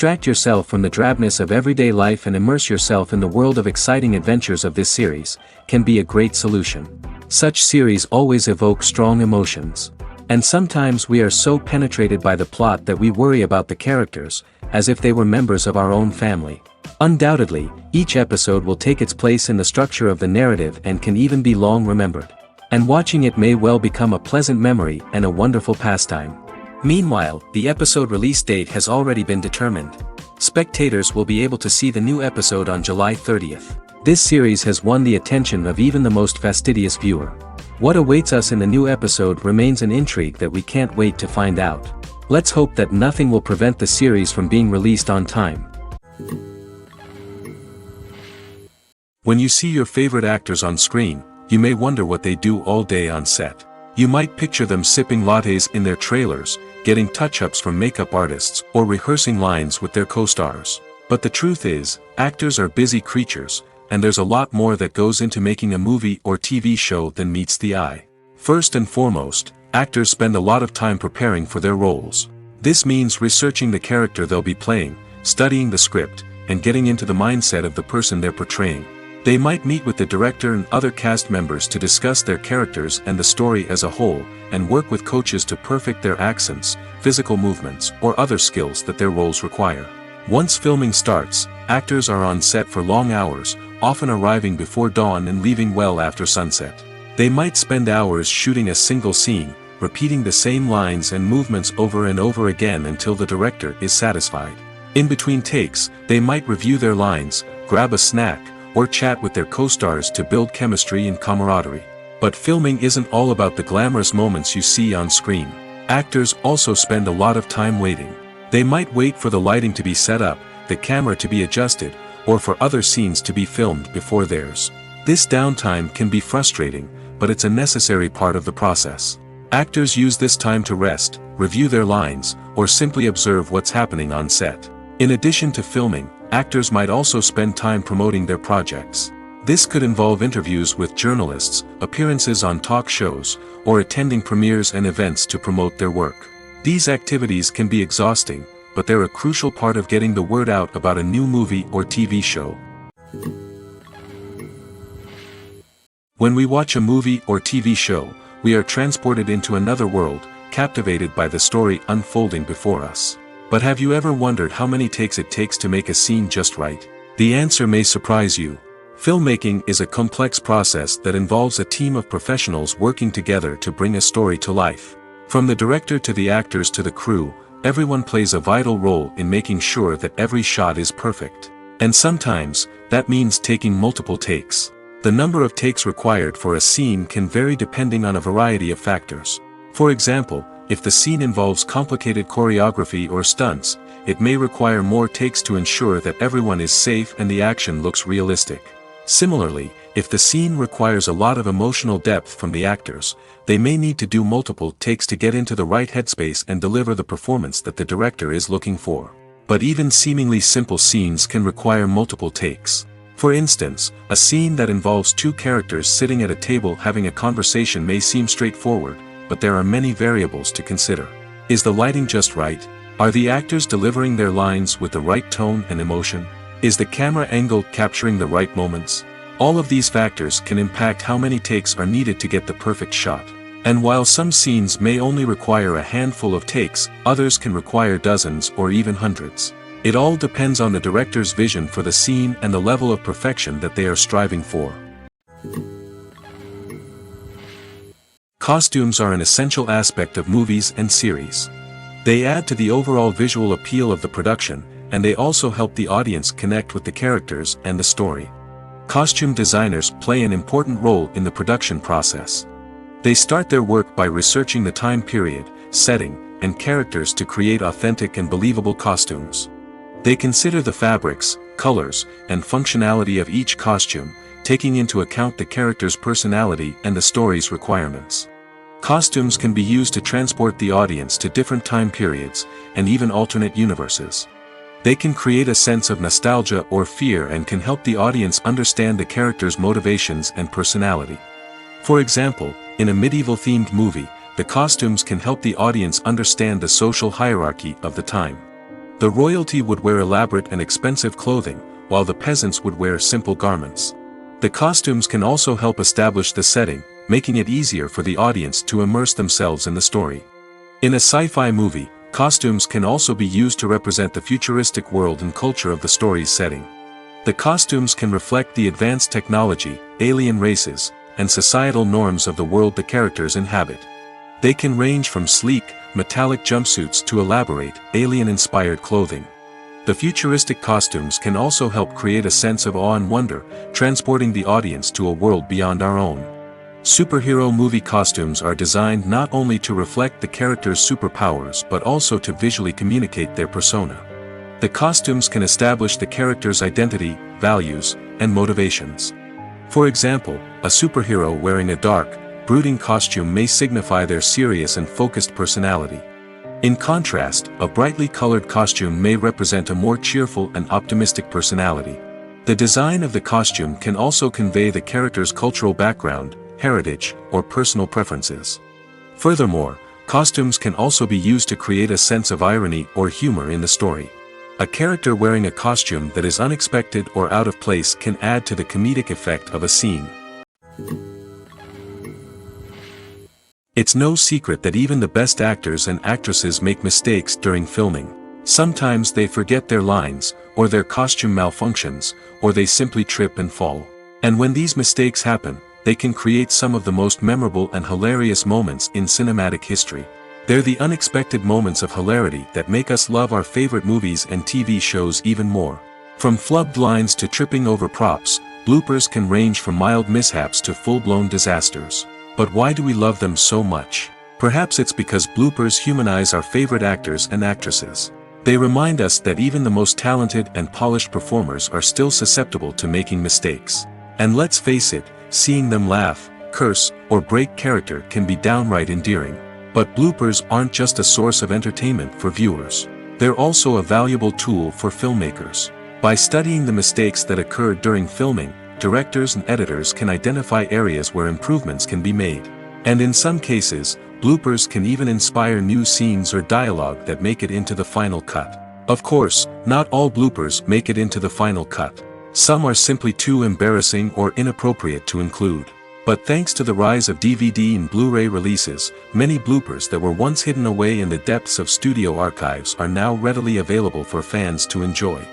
Distract yourself from the drabness of everyday life and immerse yourself in the world of exciting adventures of this series, can be a great solution. Such series always evoke strong emotions. And sometimes we are so penetrated by the plot that we worry about the characters, as if they were members of our own family. Undoubtedly, each episode will take its place in the structure of the narrative and can even be long remembered. And watching it may well become a pleasant memory and a wonderful pastime. Meanwhile, the episode release date has already been determined. Spectators will be able to see the new episode on July 30th. This series has won the attention of even the most fastidious viewer. What awaits us in the new episode remains an intrigue that we can't wait to find out. Let's hope that nothing will prevent the series from being released on time. When you see your favorite actors on screen, you may wonder what they do all day on set. You might picture them sipping lattes in their trailers, getting touch-ups from makeup artists, or rehearsing lines with their co-stars. But the truth is, actors are busy creatures, and there's a lot more that goes into making a movie or TV show than meets the eye. First and foremost, actors spend a lot of time preparing for their roles. This means researching the character they'll be playing, studying the script, and getting into the mindset of the person they're portraying. They might meet with the director and other cast members to discuss their characters and the story as a whole, and work with coaches to perfect their accents, physical movements, or other skills that their roles require. Once filming starts, actors are on set for long hours, often arriving before dawn and leaving well after sunset. They might spend hours shooting a single scene, repeating the same lines and movements over and over again until the director is satisfied. In between takes, they might review their lines, grab a snack, or chat with their co-stars to build chemistry and camaraderie. But filming isn't all about the glamorous moments you see on screen. Actors also spend a lot of time waiting. They might wait for the lighting to be set up, the camera to be adjusted, or for other scenes to be filmed before theirs. This downtime can be frustrating, but it's a necessary part of the process. Actors use this time to rest, review their lines, or simply observe what's happening on set. In addition to filming, actors might also spend time promoting their projects. This could involve interviews with journalists, appearances on talk shows, or attending premieres and events to promote their work. These activities can be exhausting, but they're a crucial part of getting the word out about a new movie or TV show. When we watch a movie or TV show, we are transported into another world, captivated by the story unfolding before us. But have you ever wondered how many takes it takes to make a scene just right? The answer may surprise you. Filmmaking is a complex process that involves a team of professionals working together to bring a story to life. From the director to the actors to the crew, everyone plays a vital role in making sure that every shot is perfect. And sometimes, that means taking multiple takes. The number of takes required for a scene can vary depending on a variety of factors. For example, if the scene involves complicated choreography or stunts, it may require more takes to ensure that everyone is safe and the action looks realistic. Similarly, if the scene requires a lot of emotional depth from the actors, they may need to do multiple takes to get into the right headspace and deliver the performance that the director is looking for. But even seemingly simple scenes can require multiple takes. For instance, a scene that involves two characters sitting at a table having a conversation may seem straightforward, but there are many variables to consider. Is the lighting just right? Are the actors delivering their lines with the right tone and emotion? Is the camera angle capturing the right moments? All of these factors can impact how many takes are needed to get the perfect shot. And while some scenes may only require a handful of takes, others can require dozens or even hundreds. It all depends on the director's vision for the scene and the level of perfection that they are striving for. Costumes are an essential aspect of movies and series. They add to the overall visual appeal of the production, and they also help the audience connect with the characters and the story. Costume designers play an important role in the production process. They start their work by researching the time period, setting, and characters to create authentic and believable costumes. They consider the fabrics, colors, and functionality of each costume, taking into account the character's personality and the story's requirements. Costumes can be used to transport the audience to different time periods, and even alternate universes. They can create a sense of nostalgia or fear and can help the audience understand the character's motivations and personality. For example, in a medieval-themed movie, the costumes can help the audience understand the social hierarchy of the time. The royalty would wear elaborate and expensive clothing, while the peasants would wear simple garments. The costumes can also help establish the setting, making it easier for the audience to immerse themselves in the story. In a sci-fi movie, costumes can also be used to represent the futuristic world and culture of the story's setting. The costumes can reflect the advanced technology, alien races, and societal norms of the world the characters inhabit. They can range from sleek, metallic jumpsuits to elaborate, alien-inspired clothing. The futuristic costumes can also help create a sense of awe and wonder, transporting the audience to a world beyond our own. Superhero movie costumes are designed not only to reflect the character's superpowers but also to visually communicate their persona. The costumes can establish the character's identity, values, and motivations. For example, a superhero wearing a dark, brooding costume may signify their serious and focused personality. In contrast, a brightly colored costume may represent a more cheerful and optimistic personality. The design of the costume can also convey the character's cultural background, heritage, or personal preferences. Furthermore, costumes can also be used to create a sense of irony or humor in the story. A character wearing a costume that is unexpected or out of place can add to the comedic effect of a scene. It's no secret that even the best actors and actresses make mistakes during filming. Sometimes they forget their lines, or their costume malfunctions, or they simply trip and fall. And when these mistakes happen, they can create some of the most memorable and hilarious moments in cinematic history. They're the unexpected moments of hilarity that make us love our favorite movies and TV shows even more. From flubbed lines to tripping over props, bloopers can range from mild mishaps to full-blown disasters. But why do we love them so much? Perhaps it's because bloopers humanize our favorite actors and actresses. They remind us that even the most talented and polished performers are still susceptible to making mistakes. And let's face it, seeing them laugh, curse, or break character can be downright endearing. But bloopers aren't just a source of entertainment for viewers. They're also a valuable tool for filmmakers. By studying the mistakes that occurred during filming, directors and editors can identify areas where improvements can be made. And in some cases, bloopers can even inspire new scenes or dialogue that make it into the final cut. Of course, not all bloopers make it into the final cut. Some are simply too embarrassing or inappropriate to include. But thanks to the rise of DVD and Blu-ray releases, many bloopers that were once hidden away in the depths of studio archives are now readily available for fans to enjoy.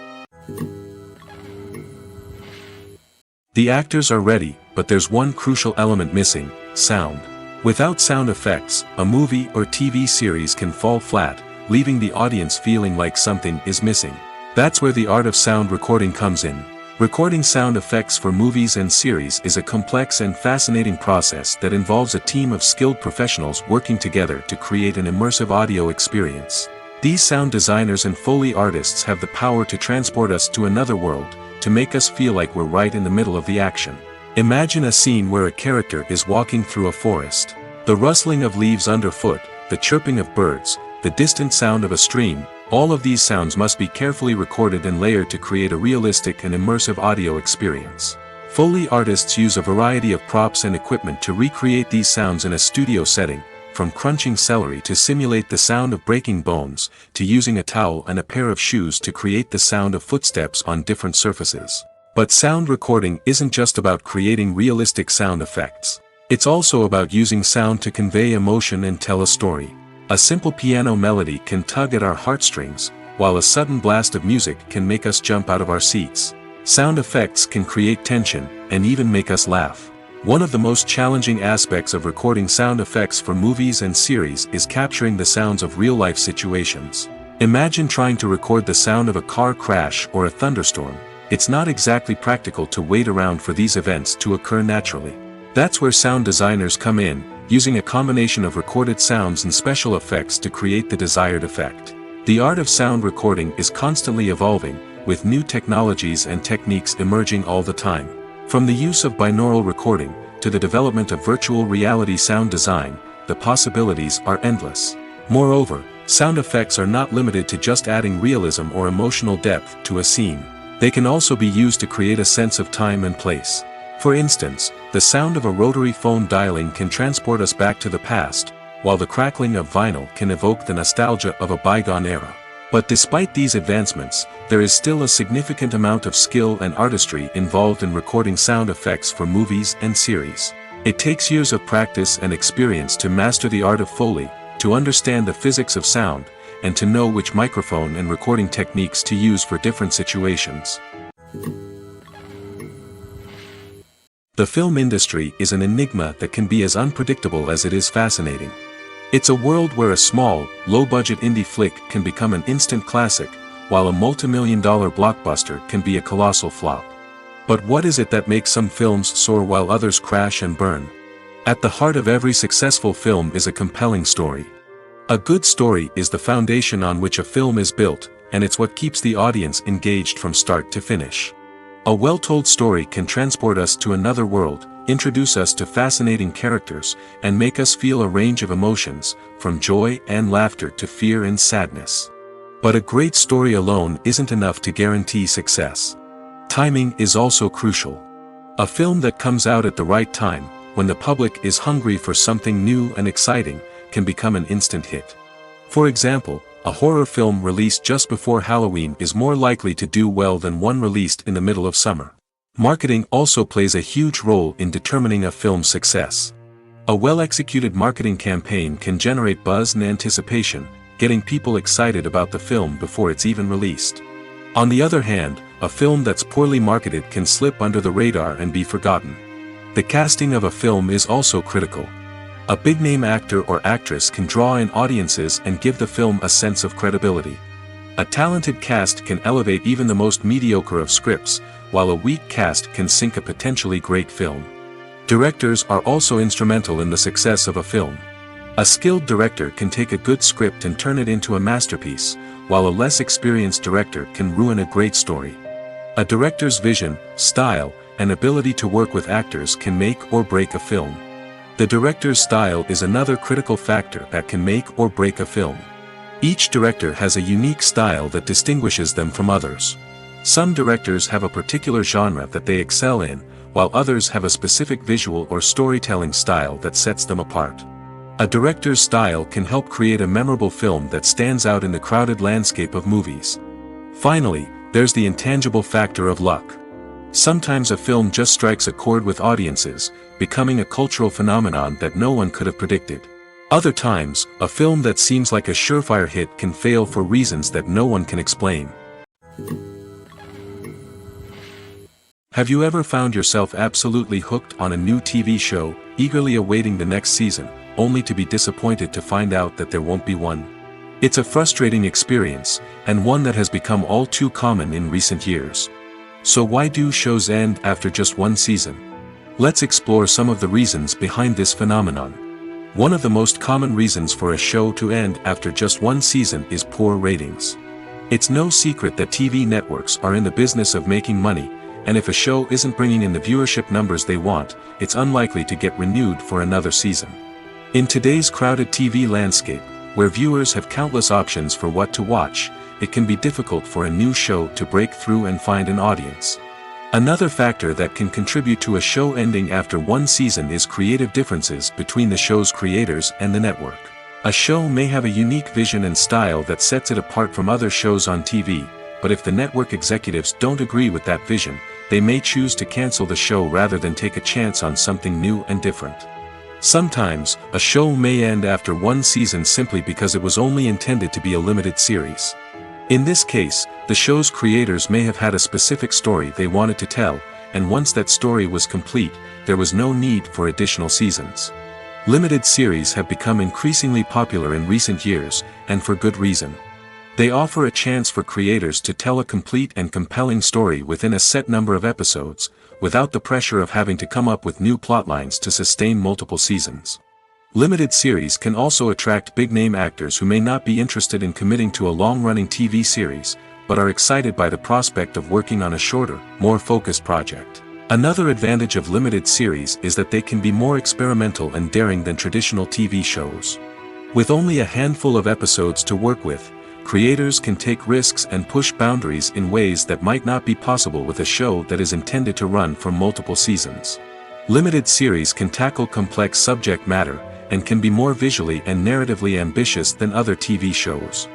The actors are ready, but there's one crucial element missing: sound. Without sound effects, a movie or TV series can fall flat, leaving the audience feeling like something is missing. That's where the art of sound recording comes in. Recording sound effects for movies and series is a complex and fascinating process that involves a team of skilled professionals working together to create an immersive audio experience. These sound designers and Foley artists have the power to transport us to another world, to make us feel like we're right in the middle of the action. Imagine a scene where a character is walking through a forest. The rustling of leaves underfoot, the chirping of birds, the distant sound of a stream, all of these sounds must be carefully recorded and layered to create a realistic and immersive audio experience. Foley artists use a variety of props and equipment to recreate these sounds in a studio setting, from crunching celery to simulate the sound of breaking bones, to using a towel and a pair of shoes to create the sound of footsteps on different surfaces. But sound recording isn't just about creating realistic sound effects. It's also about using sound to convey emotion and tell a story. A simple piano melody can tug at our heartstrings, while a sudden blast of music can make us jump out of our seats. Sound effects can create tension, and even make us laugh. One of the most challenging aspects of recording sound effects for movies and series is capturing the sounds of real-life situations. Imagine trying to record the sound of a car crash or a thunderstorm. It's not exactly practical to wait around for these events to occur naturally. That's where sound designers come in, using a combination of recorded sounds and special effects to create the desired effect. The art of sound recording is constantly evolving, with new technologies and techniques emerging all the time. From the use of binaural recording, to the development of virtual reality sound design, the possibilities are endless. Moreover, sound effects are not limited to just adding realism or emotional depth to a scene. They can also be used to create a sense of time and place. For instance, the sound of a rotary phone dialing can transport us back to the past, while the crackling of vinyl can evoke the nostalgia of a bygone era. But despite these advancements, there is still a significant amount of skill and artistry involved in recording sound effects for movies and series. It takes years of practice and experience to master the art of Foley, to understand the physics of sound, and to know which microphone and recording techniques to use for different situations. The film industry is an enigma that can be as unpredictable as it is fascinating. It's a world where a small, low-budget indie flick can become an instant classic, while a multi-million-dollar blockbuster can be a colossal flop. But what is it that makes some films soar while others crash and burn? At the heart of every successful film is a compelling story. A good story is the foundation on which a film is built, and it's what keeps the audience engaged from start to finish. A well-told story can transport us to another world, introduce us to fascinating characters, and make us feel a range of emotions, from joy and laughter to fear and sadness. But a great story alone isn't enough to guarantee success. Timing is also crucial. A film that comes out at the right time, when the public is hungry for something new and exciting, can become an instant hit. For example, a horror film released just before Halloween is more likely to do well than one released in the middle of summer. Marketing also plays a huge role in determining a film's success. A well-executed marketing campaign can generate buzz and anticipation, getting people excited about the film before it's even released. On the other hand, a film that's poorly marketed can slip under the radar and be forgotten. The casting of a film is also critical. A big-name actor or actress can draw in audiences and give the film a sense of credibility. A talented cast can elevate even the most mediocre of scripts, while a weak cast can sink a potentially great film. Directors are also instrumental in the success of a film. A skilled director can take a good script and turn it into a masterpiece, while a less experienced director can ruin a great story. A director's vision, style, and ability to work with actors can make or break a film. The director's style is another critical factor that can make or break a film. Each director has a unique style that distinguishes them from others. Some directors have a particular genre that they excel in, while others have a specific visual or storytelling style that sets them apart. A director's style can help create a memorable film that stands out in the crowded landscape of movies. Finally, there's the intangible factor of luck. Sometimes a film just strikes a chord with audiences, becoming a cultural phenomenon that no one could have predicted. Other times, a film that seems like a surefire hit can fail for reasons that no one can explain. Have you ever found yourself absolutely hooked on a new TV show, eagerly awaiting the next season, only to be disappointed to find out that there won't be one? It's a frustrating experience, and one that has become all too common in recent years. So why do shows end after just one season? Let's explore some of the reasons behind this phenomenon. One of the most common reasons for a show to end after just one season is poor ratings. It's no secret that TV networks are in the business of making money, and if a show isn't bringing in the viewership numbers they want, it's unlikely to get renewed for another season. In today's crowded TV landscape, where viewers have countless options for what to watch, it can be difficult for a new show to break through and find an audience. Another factor that can contribute to a show ending after one season is creative differences between the show's creators and the network. A show may have a unique vision and style that sets it apart from other shows on TV, but if the network executives don't agree with that vision, they may choose to cancel the show rather than take a chance on something new and different. Sometimes, a show may end after one season simply because it was only intended to be a limited series. In this case, the show's creators may have had a specific story they wanted to tell, and once that story was complete, there was no need for additional seasons. Limited series have become increasingly popular in recent years, and for good reason. They offer a chance for creators to tell a complete and compelling story within a set number of episodes, without the pressure of having to come up with new plotlines to sustain multiple seasons. Limited series can also attract big-name actors who may not be interested in committing to a long-running TV series, but are excited by the prospect of working on a shorter, more focused project. Another advantage of limited series is that they can be more experimental and daring than traditional TV shows. With only a handful of episodes to work with, creators can take risks and push boundaries in ways that might not be possible with a show that is intended to run for multiple seasons. Limited series can tackle complex subject matter, and can be more visually and narratively ambitious than other TV shows.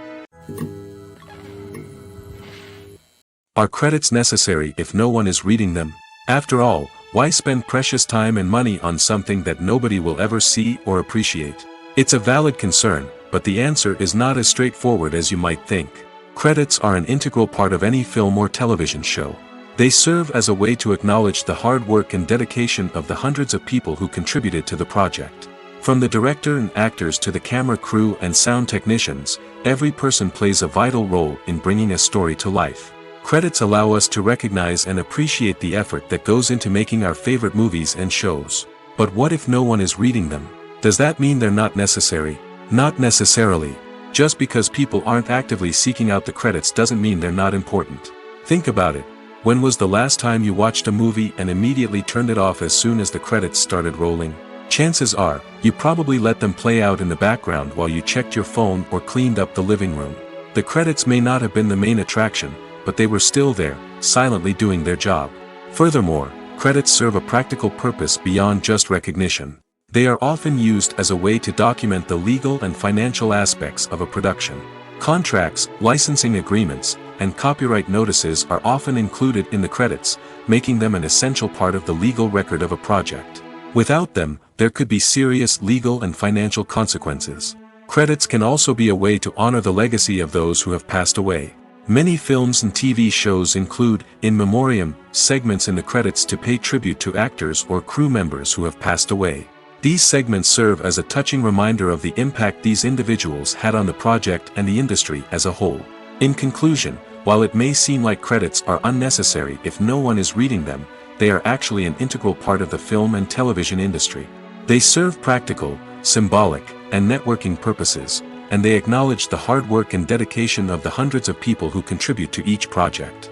Are credits necessary if no one is reading them? After all, why spend precious time and money on something that nobody will ever see or appreciate? It's a valid concern, but the answer is not as straightforward as you might think. Credits are an integral part of any film or television show. They serve as a way to acknowledge the hard work and dedication of the hundreds of people who contributed to the project. From the director and actors to the camera crew and sound technicians, every person plays a vital role in bringing a story to life. Credits allow us to recognize and appreciate the effort that goes into making our favorite movies and shows. But what if no one is reading them? Does that mean they're not necessary? Not necessarily. Just because people aren't actively seeking out the credits doesn't mean they're not important. Think about it. When was the last time you watched a movie and immediately turned it off as soon as the credits started rolling? Chances are, you probably let them play out in the background while you checked your phone or cleaned up the living room. The credits may not have been the main attraction, but they were still there, silently doing their job. Furthermore, credits serve a practical purpose beyond just recognition. They are often used as a way to document the legal and financial aspects of a production. Contracts, licensing agreements, and copyright notices are often included in the credits, making them an essential part of the legal record of a project. Without them, there could be serious legal and financial consequences. Credits can also be a way to honor the legacy of those who have passed away. Many films and TV shows include, in memoriam, segments in the credits to pay tribute to actors or crew members who have passed away. These segments serve as a touching reminder of the impact these individuals had on the project and the industry as a whole. In conclusion, while it may seem like credits are unnecessary if no one is reading them, they are actually an integral part of the film and television industry. They serve practical, symbolic, and networking purposes, and they acknowledge the hard work and dedication of the hundreds of people who contribute to each project.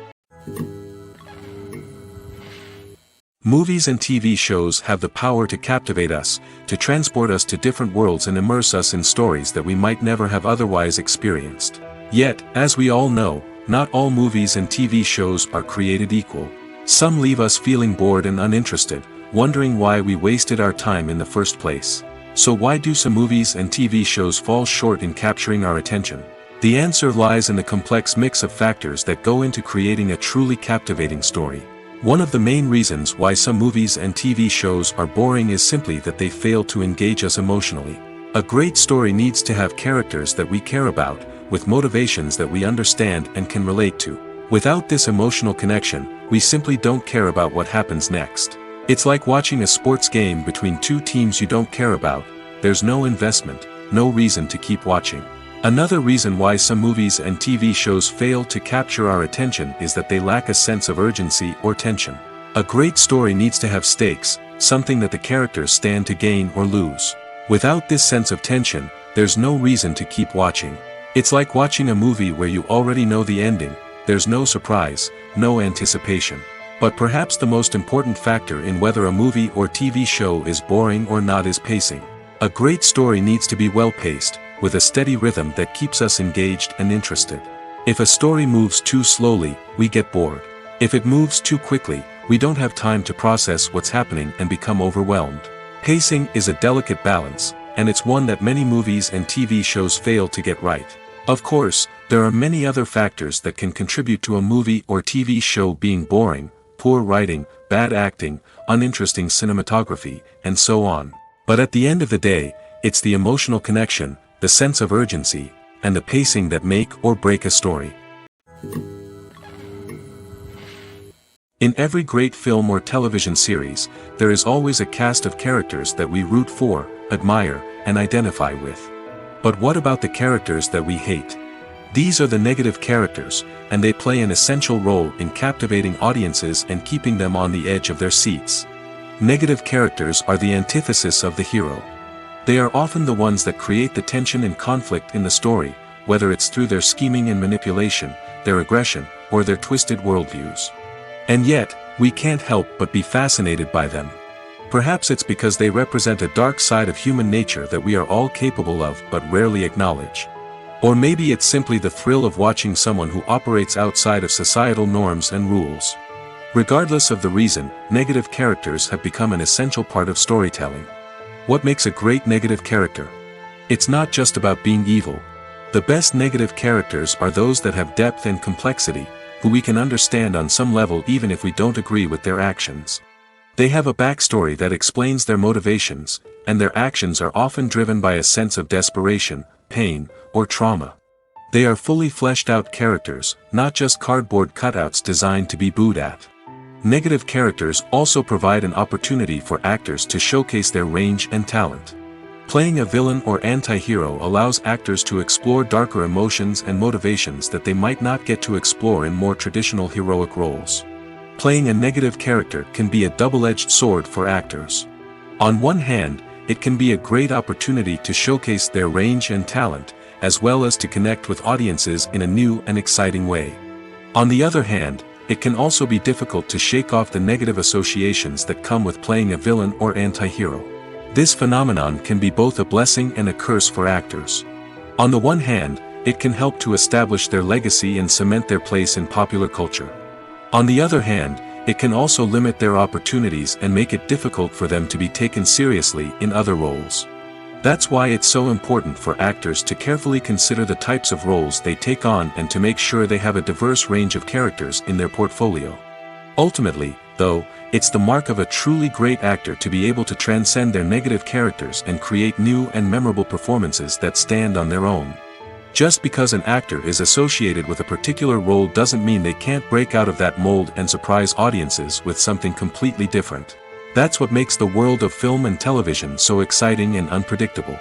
Movies and TV shows have the power to captivate us, to transport us to different worlds and immerse us in stories that we might never have otherwise experienced. Yet, as we all know, not all movies and TV shows are created equal. Some leave us feeling bored and uninterested, wondering why we wasted our time in the first place. So why do some movies and TV shows fall short in capturing our attention? The answer lies in the complex mix of factors that go into creating a truly captivating story. One of the main reasons why some movies and TV shows are boring is simply that they fail to engage us emotionally. A great story needs to have characters that we care about, with motivations that we understand and can relate to. Without this emotional connection, we simply don't care about what happens next. It's like watching a sports game between two teams you don't care about. There's no investment, no reason to keep watching. Another reason why some movies and TV shows fail to capture our attention is that they lack a sense of urgency or tension. A great story needs to have stakes, something that the characters stand to gain or lose. Without this sense of tension, there's no reason to keep watching. It's like watching a movie where you already know the ending. There's no surprise, no anticipation. But perhaps the most important factor in whether a movie or TV show is boring or not is pacing. A great story needs to be well-paced, with a steady rhythm that keeps us engaged and interested. If a story moves too slowly, we get bored. If it moves too quickly, we don't have time to process what's happening and become overwhelmed. Pacing is a delicate balance, and it's one that many movies and TV shows fail to get right. Of course, there are many other factors that can contribute to a movie or TV show being boring: poor writing, bad acting, uninteresting cinematography, and so on. But at the end of the day, it's the emotional connection, the sense of urgency, and the pacing that make or break a story. In every great film or television series, there is always a cast of characters that we root for, admire, and identify with. But what about the characters that we hate? These are the negative characters, and they play an essential role in captivating audiences and keeping them on the edge of their seats. Negative characters are the antithesis of the hero. They are often the ones that create the tension and conflict in the story, whether it's through their scheming and manipulation, their aggression, or their twisted worldviews. And yet, we can't help but be fascinated by them. Perhaps it's because they represent a dark side of human nature that we are all capable of but rarely acknowledge. Or maybe it's simply the thrill of watching someone who operates outside of societal norms and rules. Regardless of the reason, negative characters have become an essential part of storytelling. What makes a great negative character? It's not just about being evil. The best negative characters are those that have depth and complexity, who we can understand on some level even if we don't agree with their actions. They have a backstory that explains their motivations, and their actions are often driven by a sense of desperation, pain, or trauma. They are fully fleshed out characters, not just cardboard cutouts designed to be booed at. Negative characters also provide an opportunity for actors to showcase their range and talent. Playing a villain or anti-hero allows actors to explore darker emotions and motivations that they might not get to explore in more traditional heroic roles. Playing a negative character can be a double-edged sword for actors. On one hand, it can be a great opportunity to showcase their range and talent, as well as to connect with audiences in a new and exciting way. On the other hand, it can also be difficult to shake off the negative associations that come with playing a villain or anti-hero. This phenomenon can be both a blessing and a curse for actors. On the one hand, it can help to establish their legacy and cement their place in popular culture. On the other hand, it can also limit their opportunities and make it difficult for them to be taken seriously in other roles. That's why it's so important for actors to carefully consider the types of roles they take on and to make sure they have a diverse range of characters in their portfolio. Ultimately, though, it's the mark of a truly great actor to be able to transcend their negative characters and create new and memorable performances that stand on their own. Just because an actor is associated with a particular role doesn't mean they can't break out of that mold and surprise audiences with something completely different. That's what makes the world of film and television so exciting and unpredictable.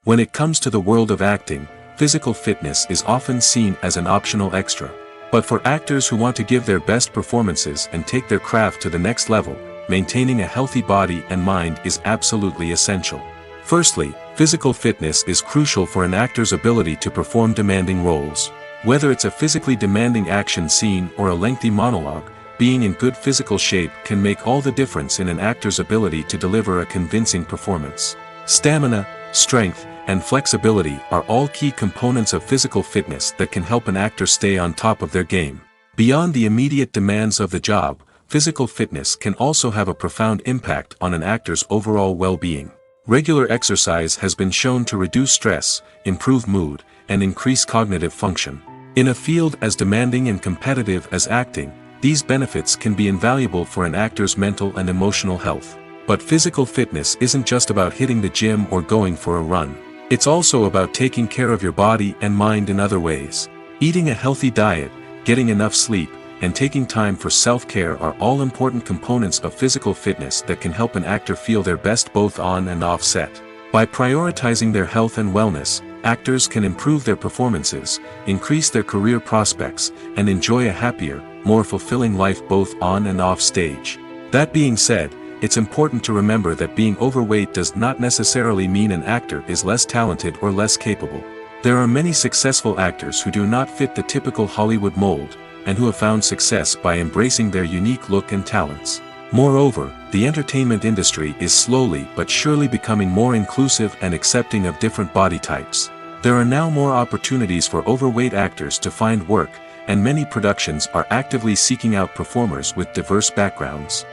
When it comes to the world of acting, physical fitness is often seen as an optional extra. But for actors who want to give their best performances and take their craft to the next level, maintaining a healthy body and mind is absolutely essential. Firstly, physical fitness is crucial for an actor's ability to perform demanding roles. Whether it's a physically demanding action scene or a lengthy monologue, being in good physical shape can make all the difference in an actor's ability to deliver a convincing performance. Stamina, strength, and flexibility are all key components of physical fitness that can help an actor stay on top of their game. Beyond the immediate demands of the job, physical fitness can also have a profound impact on an actor's overall well-being. Regular exercise has been shown to reduce stress, improve mood, and increase cognitive function. In a field as demanding and competitive as acting, these benefits can be invaluable for an actor's mental and emotional health. But physical fitness isn't just about hitting the gym or going for a run. It's also about taking care of your body and mind in other ways. Eating a healthy diet, getting enough sleep, and taking time for self-care are all important components of physical fitness that can help an actor feel their best both on and off set. By prioritizing their health and wellness, actors can improve their performances, increase their career prospects, and enjoy a happier, more fulfilling life both on and off stage. That being said, it's important to remember that being overweight does not necessarily mean an actor is less talented or less capable. There are many successful actors who do not fit the typical Hollywood mold, and who have found success by embracing their unique look and talents. Moreover, the entertainment industry is slowly but surely becoming more inclusive and accepting of different body types. There are now more opportunities for overweight actors to find work, and many productions are actively seeking out performers with diverse backgrounds.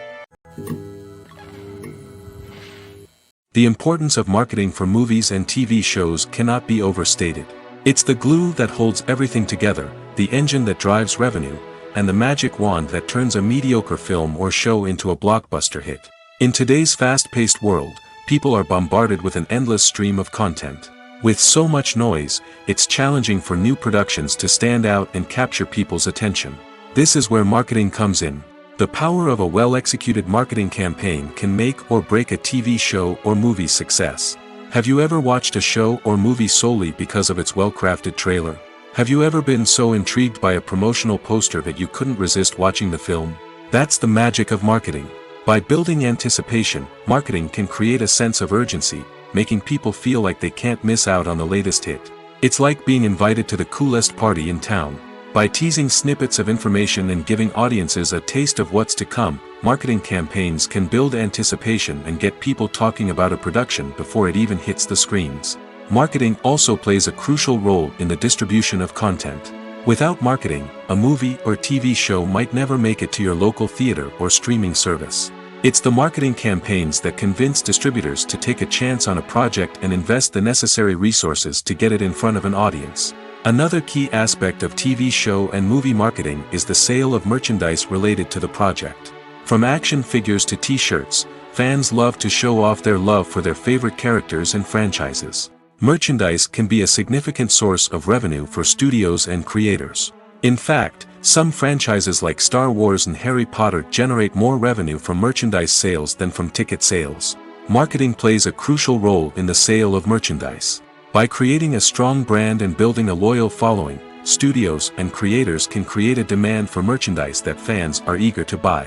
The importance of marketing for movies and TV shows cannot be overstated. It's the glue that holds everything together, the engine that drives revenue, and the magic wand that turns a mediocre film or show into a blockbuster hit. In today's fast-paced world, people are bombarded with an endless stream of content. With so much noise, it's challenging for new productions to stand out and capture people's attention. This is where marketing comes in. The power of a well-executed marketing campaign can make or break a TV show or movie's success. Have you ever watched a show or movie solely because of its well-crafted trailer? Have you ever been so intrigued by a promotional poster that you couldn't resist watching the film? That's the magic of marketing. By building anticipation, marketing can create a sense of urgency, making people feel like they can't miss out on the latest hit. It's like being invited to the coolest party in town. By teasing snippets of information and giving audiences a taste of what's to come, marketing campaigns can build anticipation and get people talking about a production before it even hits the screens. Marketing also plays a crucial role in the distribution of content. Without marketing, a movie or TV show might never make it to your local theater or streaming service. It's the marketing campaigns that convince distributors to take a chance on a project and invest the necessary resources to get it in front of an audience. Another key aspect of TV show and movie marketing is the sale of merchandise related to the project. From action figures to t-shirts, fans love to show off their love for their favorite characters and franchises. Merchandise can be a significant source of revenue for studios and creators. In fact, some franchises like Star Wars and Harry Potter generate more revenue from merchandise sales than from ticket sales. Marketing plays a crucial role in the sale of merchandise. By creating a strong brand and building a loyal following, studios and creators can create a demand for merchandise that fans are eager to buy.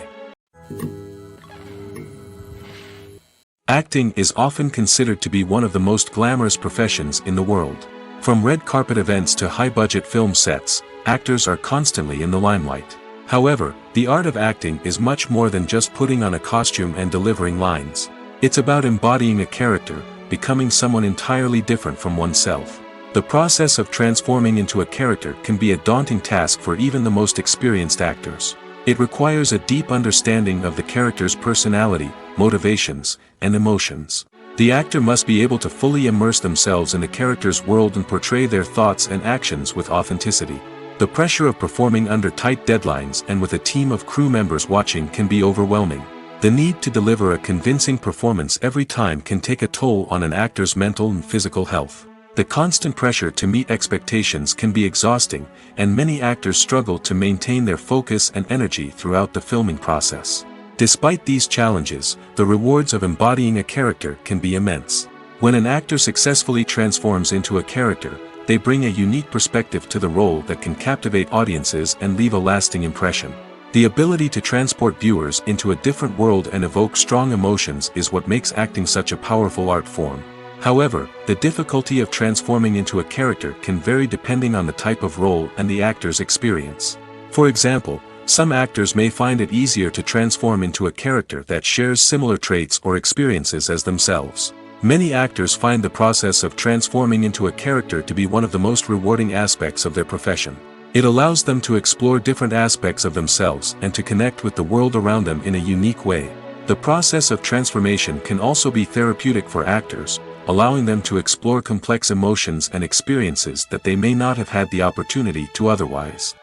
Acting is often considered to be one of the most glamorous professions in the world. From red carpet events to high-budget film sets, actors are constantly in the limelight. However, the art of acting is much more than just putting on a costume and delivering lines. It's about embodying a character, becoming someone entirely different from oneself. The process of transforming into a character can be a daunting task for even the most experienced actors. It requires a deep understanding of the character's personality, motivations, and emotions. The actor must be able to fully immerse themselves in the character's world and portray their thoughts and actions with authenticity. The pressure of performing under tight deadlines and with a team of crew members watching can be overwhelming. The need to deliver a convincing performance every time can take a toll on an actor's mental and physical health. The constant pressure to meet expectations can be exhausting, and many actors struggle to maintain their focus and energy throughout the filming process. Despite these challenges, the rewards of embodying a character can be immense. When an actor successfully transforms into a character, they bring a unique perspective to the role that can captivate audiences and leave a lasting impression. The ability to transport viewers into a different world and evoke strong emotions is what makes acting such a powerful art form. However, the difficulty of transforming into a character can vary depending on the type of role and the actor's experience. For example, some actors may find it easier to transform into a character that shares similar traits or experiences as themselves. Many actors find the process of transforming into a character to be one of the most rewarding aspects of their profession. It allows them to explore different aspects of themselves and to connect with the world around them in a unique way. The process of transformation can also be therapeutic for actors, allowing them to explore complex emotions and experiences that they may not have had the opportunity to otherwise.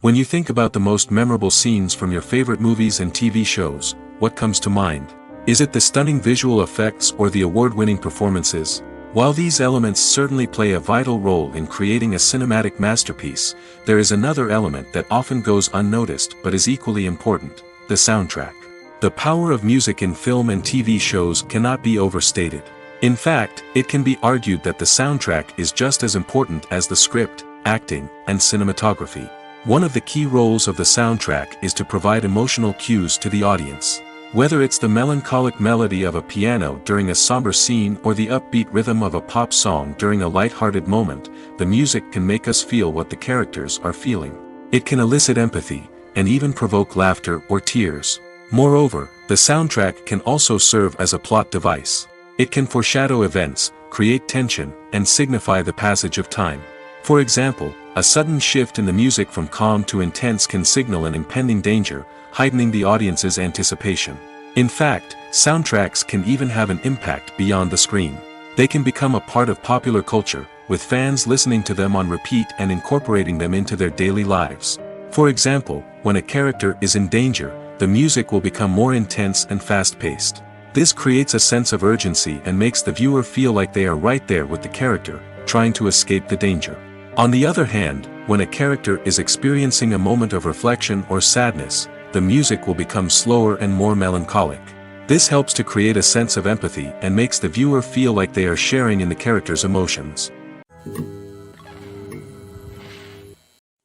When you think about the most memorable scenes from your favorite movies and TV shows, what comes to mind? Is it the stunning visual effects or the award-winning performances? While these elements certainly play a vital role in creating a cinematic masterpiece, there is another element that often goes unnoticed but is equally important: the soundtrack. The power of music in film and TV shows cannot be overstated. In fact, it can be argued that the soundtrack is just as important as the script, acting, and cinematography. One of the key roles of the soundtrack is to provide emotional cues to the audience. Whether it's the melancholic melody of a piano during a somber scene or the upbeat rhythm of a pop song during a light-hearted moment, the music can make us feel what the characters are feeling. It can elicit empathy, and even provoke laughter or tears. Moreover, the soundtrack can also serve as a plot device. It can foreshadow events, create tension, and signify the passage of time. For example, a sudden shift in the music from calm to intense can signal an impending danger, heightening the audience's anticipation. In fact, soundtracks can even have an impact beyond the screen. They can become a part of popular culture, with fans listening to them on repeat and incorporating them into their daily lives. For example, when a character is in danger, the music will become more intense and fast-paced. This creates a sense of urgency and makes the viewer feel like they are right there with the character, trying to escape the danger. On the other hand, when a character is experiencing a moment of reflection or sadness, the music will become slower and more melancholic. This helps to create a sense of empathy and makes the viewer feel like they are sharing in the character's emotions.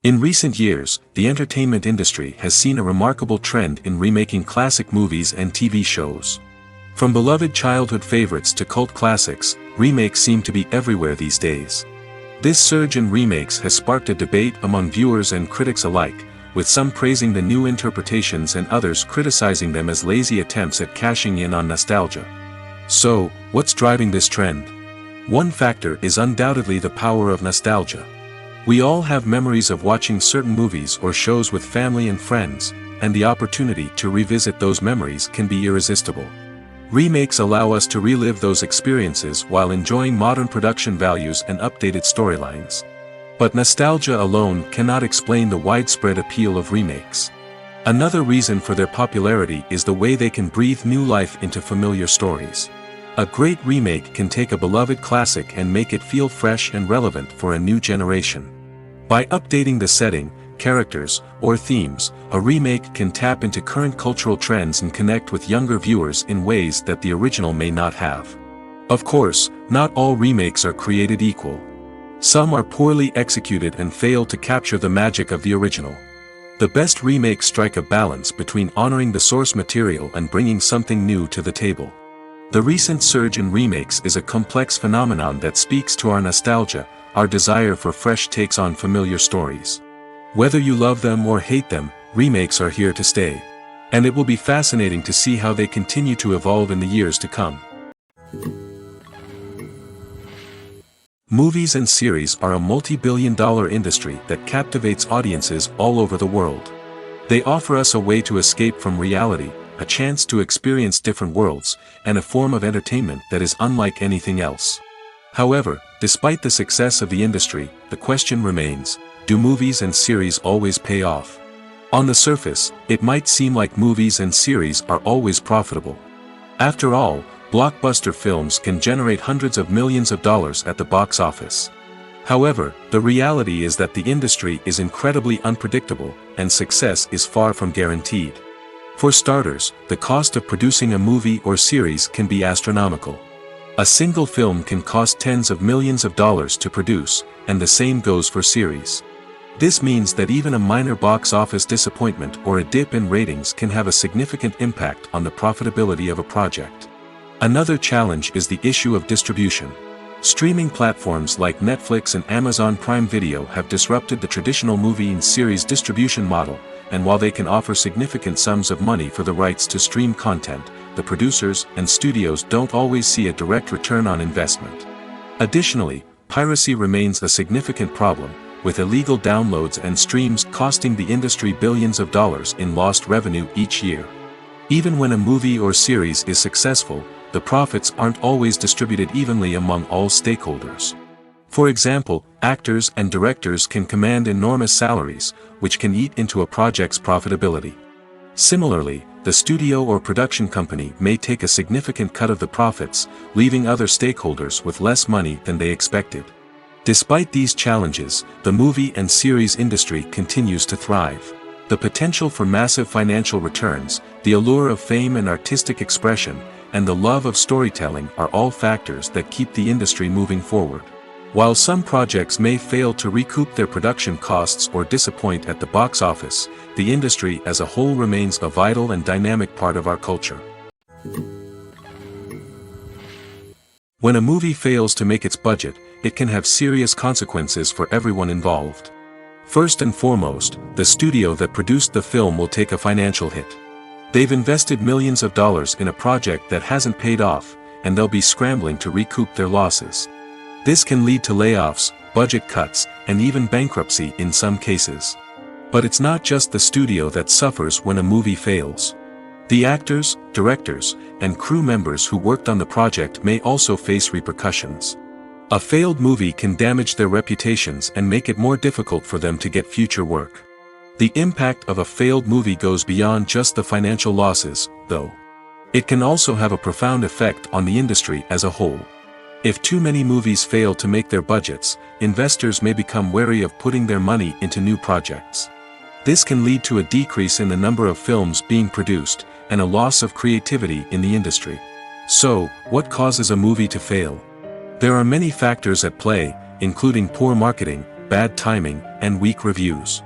In recent years, the entertainment industry has seen a remarkable trend in remaking classic movies and TV shows. From beloved childhood favorites to cult classics, remakes seem to be everywhere these days. This surge in remakes has sparked a debate among viewers and critics alike, with some praising the new interpretations and others criticizing them as lazy attempts at cashing in on nostalgia. So, what's driving this trend? One factor is undoubtedly the power of nostalgia. We all have memories of watching certain movies or shows with family and friends, and the opportunity to revisit those memories can be irresistible. Remakes allow us to relive those experiences while enjoying modern production values and updated storylines. But nostalgia alone cannot explain the widespread appeal of remakes. Another reason for their popularity is the way they can breathe new life into familiar stories. A great remake can take a beloved classic and make it feel fresh and relevant for a new generation. By updating the setting, characters, or themes, a remake can tap into current cultural trends and connect with younger viewers in ways that the original may not have. Of course, not all remakes are created equal. Some are poorly executed and fail to capture the magic of the original. The best remakes strike a balance between honoring the source material and bringing something new to the table. The recent surge in remakes is a complex phenomenon that speaks to our nostalgia, our desire for fresh takes on familiar stories. Whether you love them or hate them, remakes are here to stay. And it will be fascinating to see how they continue to evolve in the years to come. Movies and series are a multi-billion-dollar industry that captivates audiences all over the world. They offer us a way to escape from reality, a chance to experience different worlds, and a form of entertainment that is unlike anything else. However, despite the success of the industry, the question remains, do movies and series always pay off? On the surface, it might seem like movies and series are always profitable. After all, blockbuster films can generate hundreds of millions of dollars at the box office. However, the reality is that the industry is incredibly unpredictable, and success is far from guaranteed. For starters, the cost of producing a movie or series can be astronomical. A single film can cost tens of millions of dollars to produce, and the same goes for series. This means that even a minor box office disappointment or a dip in ratings can have a significant impact on the profitability of a project. Another challenge is the issue of distribution. Streaming platforms like Netflix and Amazon Prime Video have disrupted the traditional movie and series distribution model, and while they can offer significant sums of money for the rights to stream content, the producers and studios don't always see a direct return on investment. Additionally, piracy remains a significant problem, with illegal downloads and streams costing the industry billions of dollars in lost revenue each year. Even when a movie or series is successful, the profits aren't always distributed evenly among all stakeholders. For example, actors and directors can command enormous salaries, which can eat into a project's profitability. Similarly, the studio or production company may take a significant cut of the profits, leaving other stakeholders with less money than they expected. Despite these challenges, the movie and series industry continues to thrive. The potential for massive financial returns, the allure of fame and artistic expression, and the love of storytelling are all factors that keep the industry moving forward. While some projects may fail to recoup their production costs or disappoint at the box office, the industry as a whole remains a vital and dynamic part of our culture. When a movie fails to make its budget, it can have serious consequences for everyone involved. First and foremost, the studio that produced the film will take a financial hit. They've invested millions of dollars in a project that hasn't paid off, and they'll be scrambling to recoup their losses. This can lead to layoffs, budget cuts, and even bankruptcy in some cases. But it's not just the studio that suffers when a movie fails. The actors, directors, and crew members who worked on the project may also face repercussions. A failed movie can damage their reputations and make it more difficult for them to get future work. The impact of a failed movie goes beyond just the financial losses, though. It can also have a profound effect on the industry as a whole. If too many movies fail to make their budgets, investors may become wary of putting their money into new projects. This can lead to a decrease in the number of films being produced, and a loss of creativity in the industry. So, what causes a movie to fail? There are many factors at play, including poor marketing, bad timing, and weak reviews.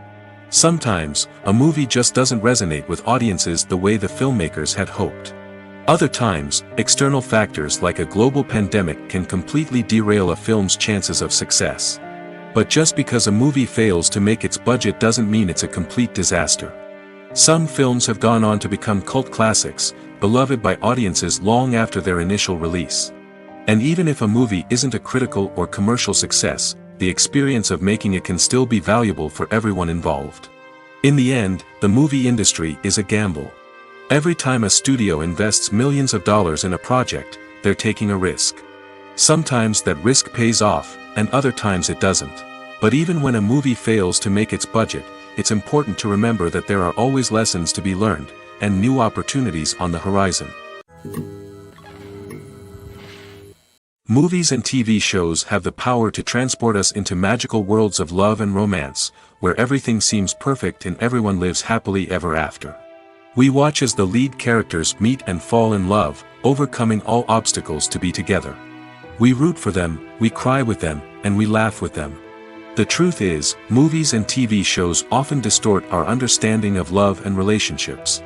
Sometimes, a movie just doesn't resonate with audiences the way the filmmakers had hoped. Other times, external factors like a global pandemic can completely derail a film's chances of success. But just because a movie fails to make its budget doesn't mean it's a complete disaster. Some films have gone on to become cult classics, beloved by audiences long after their initial release. And even if a movie isn't a critical or commercial success, the experience of making it can still be valuable for everyone involved. In the end, the movie industry is a gamble. Every time a studio invests millions of dollars in a project, they're taking a risk. Sometimes that risk pays off, and other times it doesn't. But even when a movie fails to make its budget, it's important to remember that there are always lessons to be learned, and new opportunities on the horizon. Movies and TV shows have the power to transport us into magical worlds of love and romance, where everything seems perfect and everyone lives happily ever after. We watch as the lead characters meet and fall in love, overcoming all obstacles to be together. We root for them, we cry with them, and we laugh with them. The truth is, movies and TV shows often distort our understanding of love and relationships.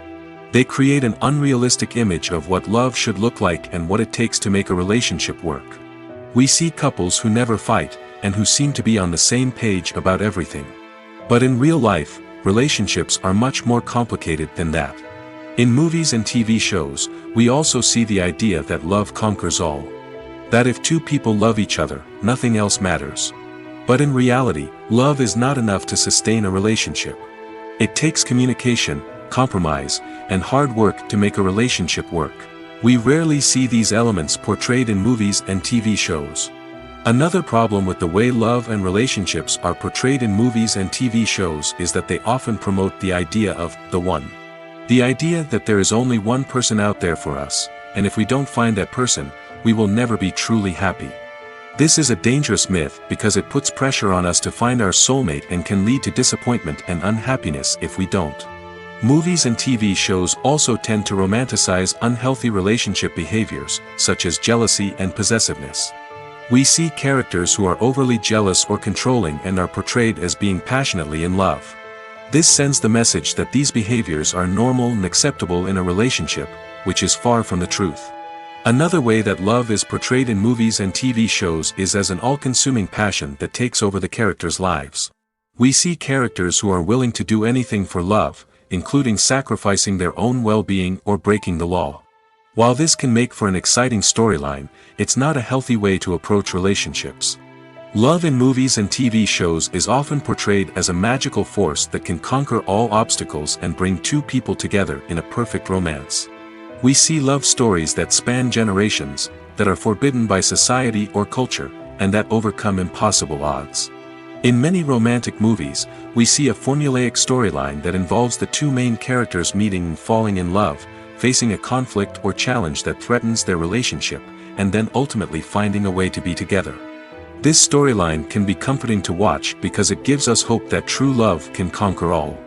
They create an unrealistic image of what love should look like and what it takes to make a relationship work. We see couples who never fight, and who seem to be on the same page about everything. But in real life, relationships are much more complicated than that. In movies and TV shows, we also see the idea that love conquers all. That if two people love each other, nothing else matters. But in reality, love is not enough to sustain a relationship. It takes communication, compromise, and hard work to make a relationship work. We rarely see these elements portrayed in movies and TV shows. Another problem with the way love and relationships are portrayed in movies and TV shows is that they often promote the idea of the one. The idea that there is only one person out there for us, and if we don't find that person, we will never be truly happy. This is a dangerous myth because it puts pressure on us to find our soulmate and can lead to disappointment and unhappiness if we don't. Movies and TV shows also tend to romanticize unhealthy relationship behaviors, such as jealousy and possessiveness. We see characters who are overly jealous or controlling and are portrayed as being passionately in love. This sends the message that these behaviors are normal and acceptable in a relationship, which is far from the truth. Another way that love is portrayed in movies and TV shows is as an all-consuming passion that takes over the characters' lives. We see characters who are willing to do anything for love, including sacrificing their own well-being or breaking the law. While this can make for an exciting storyline, it's not a healthy way to approach relationships. Love in movies and TV shows is often portrayed as a magical force that can conquer all obstacles and bring two people together in a perfect romance. We see love stories that span generations, that are forbidden by society or culture, and that overcome impossible odds. In many romantic movies, we see a formulaic storyline that involves the two main characters meeting and falling in love, facing a conflict or challenge that threatens their relationship, and then ultimately finding a way to be together. This storyline can be comforting to watch because it gives us hope that true love can conquer all.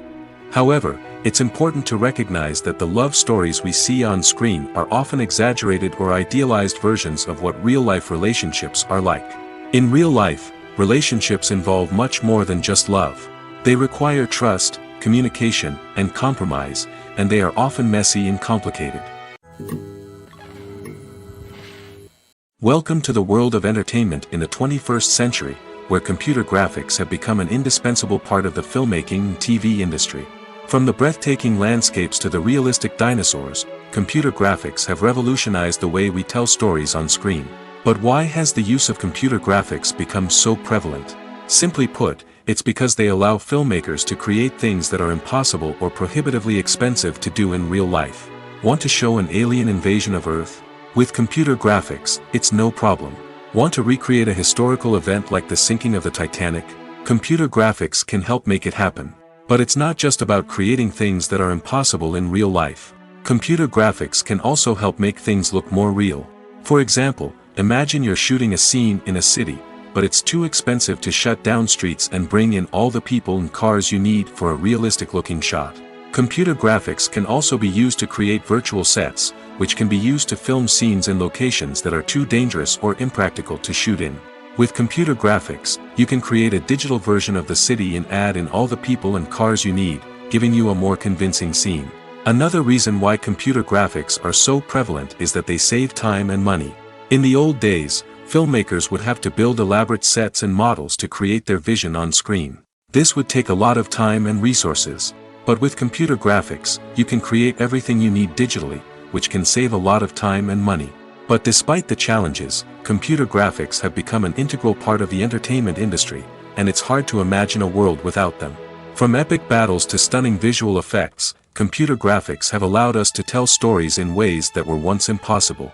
However, it's important to recognize that the love stories we see on screen are often exaggerated or idealized versions of what real-life relationships are like. In real life, relationships involve much more than just love. They require trust, communication, and compromise, and they are often messy and complicated. Welcome to the world of entertainment in the 21st century, where computer graphics have become an indispensable part of the filmmaking and TV industry. From the breathtaking landscapes to the realistic dinosaurs, computer graphics have revolutionized the way we tell stories on screen. But why has the use of computer graphics become so prevalent? Simply put, it's because they allow filmmakers to create things that are impossible or prohibitively expensive to do in real life. Want to show an alien invasion of Earth? With computer graphics, it's no problem. Want to recreate a historical event like the sinking of the Titanic? Computer graphics can help make it happen. But it's not just about creating things that are impossible in real life. Computer graphics can also help make things look more real. For example, imagine you're shooting a scene in a city, but it's too expensive to shut down streets and bring in all the people and cars you need for a realistic-looking shot. Computer graphics can also be used to create virtual sets, which can be used to film scenes in locations that are too dangerous or impractical to shoot in. With computer graphics, you can create a digital version of the city and add in all the people and cars you need, giving you a more convincing scene. Another reason why computer graphics are so prevalent is that they save time and money. In the old days, filmmakers would have to build elaborate sets and models to create their vision on screen. This would take a lot of time and resources. But with computer graphics, you can create everything you need digitally, which can save a lot of time and money. But despite the challenges, computer graphics have become an integral part of the entertainment industry, and it's hard to imagine a world without them. From epic battles to stunning visual effects, computer graphics have allowed us to tell stories in ways that were once impossible.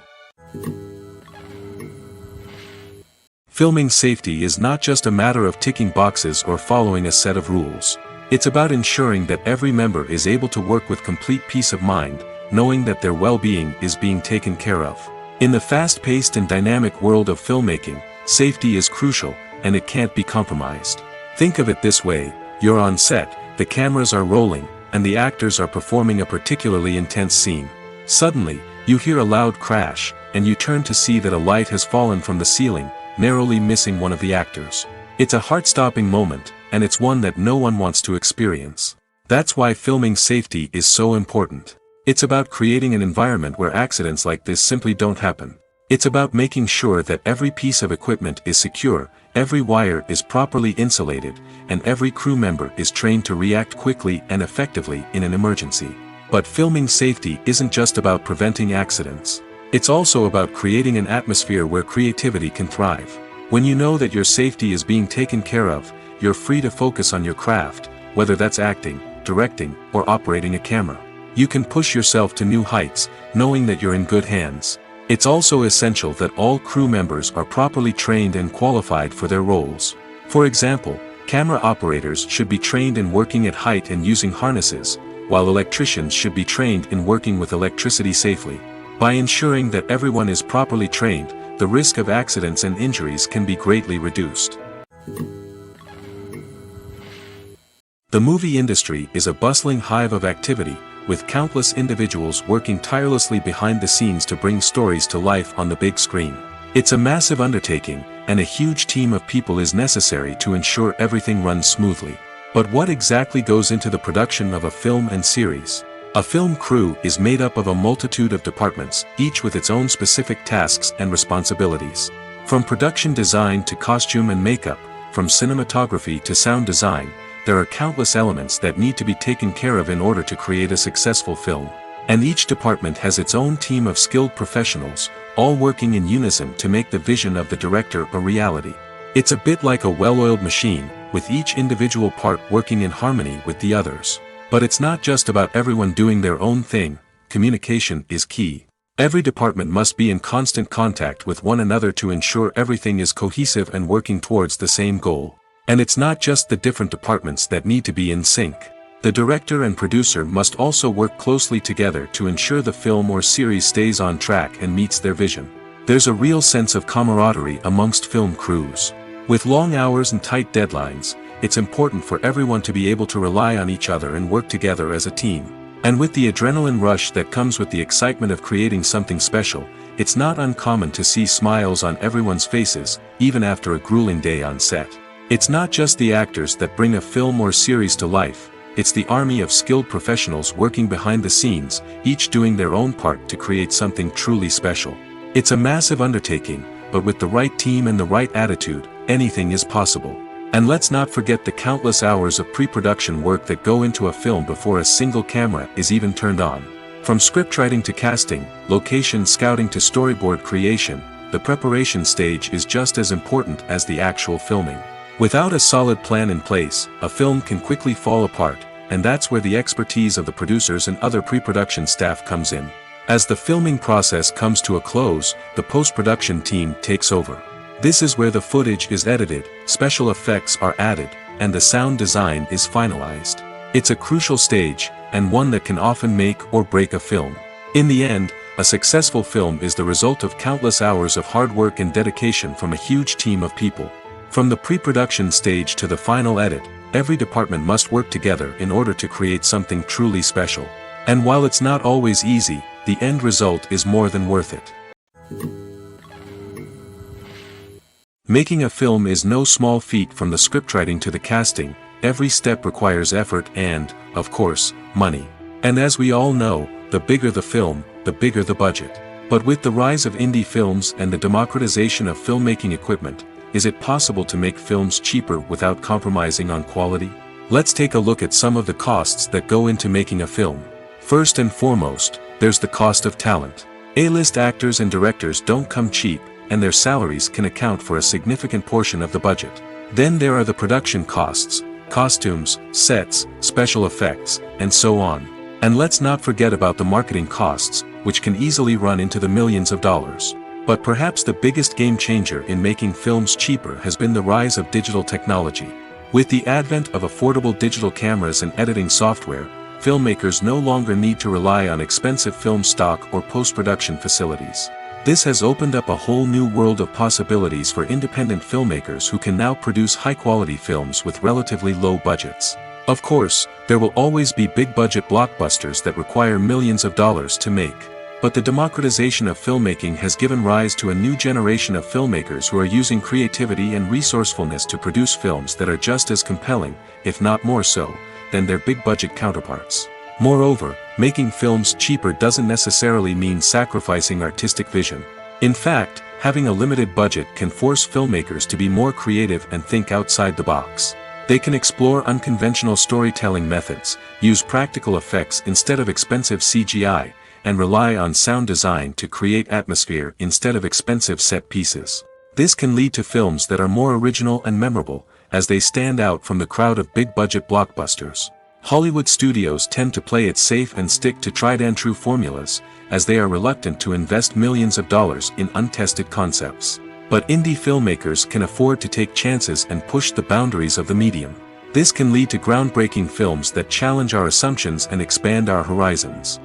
Filming safety is not just a matter of ticking boxes or following a set of rules. It's about ensuring that every member is able to work with complete peace of mind, knowing that their well-being is being taken care of. In the fast-paced and dynamic world of filmmaking, safety is crucial, and it can't be compromised. Think of it this way: you're on set, the cameras are rolling, and the actors are performing a particularly intense scene. Suddenly, you hear a loud crash, and you turn to see that a light has fallen from the ceiling, narrowly missing one of the actors. It's a heart-stopping moment, and it's one that no one wants to experience. That's why filming safety is so important. It's about creating an environment where accidents like this simply don't happen. It's about making sure that every piece of equipment is secure, every wire is properly insulated, and every crew member is trained to react quickly and effectively in an emergency. But filming safety isn't just about preventing accidents. It's also about creating an atmosphere where creativity can thrive. When you know that your safety is being taken care of, you're free to focus on your craft, whether that's acting, directing, or operating a camera. You can push yourself to new heights, knowing that you're in good hands. It's also essential that all crew members are properly trained and qualified for their roles. For example, camera operators should be trained in working at height and using harnesses, while electricians should be trained in working with electricity safely. By ensuring that everyone is properly trained, the risk of accidents and injuries can be greatly reduced. The movie industry is a bustling hive of activity, with countless individuals working tirelessly behind the scenes to bring stories to life on the big screen. It's a massive undertaking, and a huge team of people is necessary to ensure everything runs smoothly. But what exactly goes into the production of a film and series? A film crew is made up of a multitude of departments, each with its own specific tasks and responsibilities. From production design to costume and makeup, from cinematography to sound design, there are countless elements that need to be taken care of in order to create a successful film. And each department has its own team of skilled professionals, all working in unison to make the vision of the director a reality. It's a bit like a well-oiled machine, with each individual part working in harmony with the others. But it's not just about everyone doing their own thing. Communication is key. Every department must be in constant contact with one another to ensure everything is cohesive and working towards the same goal. And it's not just the different departments that need to be in sync. The director and producer must also work closely together to ensure the film or series stays on track and meets their vision. There's a real sense of camaraderie amongst film crews. With long hours and tight deadlines, it's important for everyone to be able to rely on each other and work together as a team. And with the adrenaline rush that comes with the excitement of creating something special, it's not uncommon to see smiles on everyone's faces, even after a grueling day on set. It's not just the actors that bring a film or series to life, it's the army of skilled professionals working behind the scenes, each doing their own part to create something truly special. It's a massive undertaking, but with the right team and the right attitude, anything is possible. And let's not forget the countless hours of pre-production work that go into a film before a single camera is even turned on. From scriptwriting to casting, location scouting to storyboard creation, the preparation stage is just as important as the actual filming. Without a solid plan in place, a film can quickly fall apart, and that's where the expertise of the producers and other pre-production staff comes in. As the filming process comes to a close, the post-production team takes over. This is where the footage is edited, special effects are added, and the sound design is finalized. It's a crucial stage, and one that can often make or break a film. In the end, a successful film is the result of countless hours of hard work and dedication from a huge team of people. From the pre-production stage to the final edit, every department must work together in order to create something truly special. And while it's not always easy, the end result is more than worth it. Making a film is no small feat. From the scriptwriting to the casting, every step requires effort and, of course, money. And as we all know, the bigger the film, the bigger the budget. But with the rise of indie films and the democratization of filmmaking equipment, is it possible to make films cheaper without compromising on quality? Let's take a look at some of the costs that go into making a film. First and foremost, there's the cost of talent. A-list actors and directors don't come cheap, and their salaries can account for a significant portion of the budget. Then there are the production costs, costumes, sets, special effects, and so on. And let's not forget about the marketing costs, which can easily run into the millions of dollars. But perhaps the biggest game changer in making films cheaper has been the rise of digital technology. With the advent of affordable digital cameras and editing software, filmmakers no longer need to rely on expensive film stock or post-production facilities. This has opened up a whole new world of possibilities for independent filmmakers who can now produce high-quality films with relatively low budgets. Of course, there will always be big-budget blockbusters that require millions of dollars to make. But the democratization of filmmaking has given rise to a new generation of filmmakers who are using creativity and resourcefulness to produce films that are just as compelling, if not more so, than their big-budget counterparts. Moreover, making films cheaper doesn't necessarily mean sacrificing artistic vision. In fact, having a limited budget can force filmmakers to be more creative and think outside the box. They can explore unconventional storytelling methods, use practical effects instead of expensive CGI, and rely on sound design to create atmosphere instead of expensive set pieces. This can lead to films that are more original and memorable, as they stand out from the crowd of big-budget blockbusters. Hollywood studios tend to play it safe and stick to tried-and-true formulas, as they are reluctant to invest millions of dollars in untested concepts. But indie filmmakers can afford to take chances and push the boundaries of the medium. This can lead to groundbreaking films that challenge our assumptions and expand our horizons.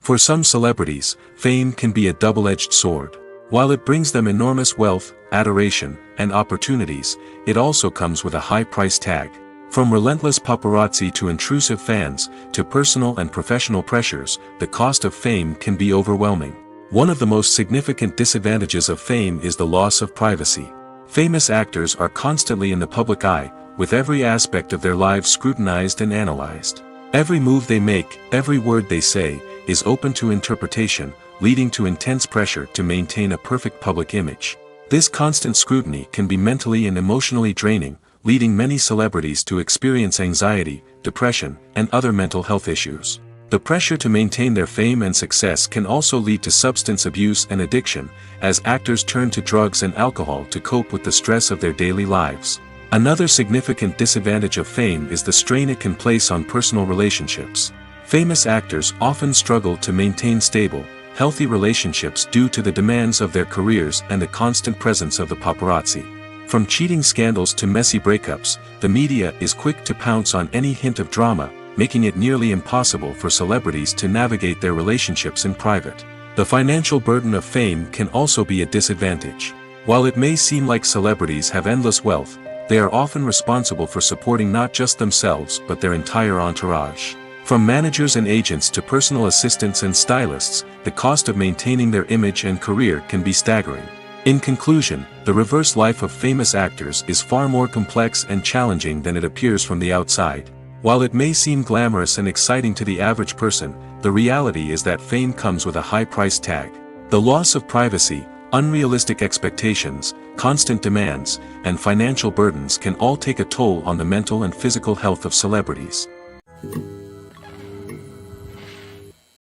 For some celebrities, fame can be a double-edged sword. While it brings them enormous wealth, adoration, and opportunities, it also comes with a high price tag. From relentless paparazzi to intrusive fans, to personal and professional pressures, the cost of fame can be overwhelming. One of the most significant disadvantages of fame is the loss of privacy. Famous actors are constantly in the public eye, with every aspect of their lives scrutinized and analyzed. Every move they make, every word they say, is open to interpretation, leading to intense pressure to maintain a perfect public image. This constant scrutiny can be mentally and emotionally draining, leading many celebrities to experience anxiety, depression, and other mental health issues. The pressure to maintain their fame and success can also lead to substance abuse and addiction, as actors turn to drugs and alcohol to cope with the stress of their daily lives. Another significant disadvantage of fame is the strain it can place on personal relationships. Famous actors often struggle to maintain stable, healthy relationships due to the demands of their careers and the constant presence of the paparazzi. From cheating scandals to messy breakups, the media is quick to pounce on any hint of drama, making it nearly impossible for celebrities to navigate their relationships in private. The financial burden of fame can also be a disadvantage. While it may seem like celebrities have endless wealth, they are often responsible for supporting not just themselves but their entire entourage. From managers and agents to personal assistants and stylists, the cost of maintaining their image and career can be staggering. In conclusion, the reverse life of famous actors is far more complex and challenging than it appears from the outside. While it may seem glamorous and exciting to the average person, the reality is that fame comes with a high price tag. The loss of privacy, unrealistic expectations, constant demands, and financial burdens can all take a toll on the mental and physical health of celebrities.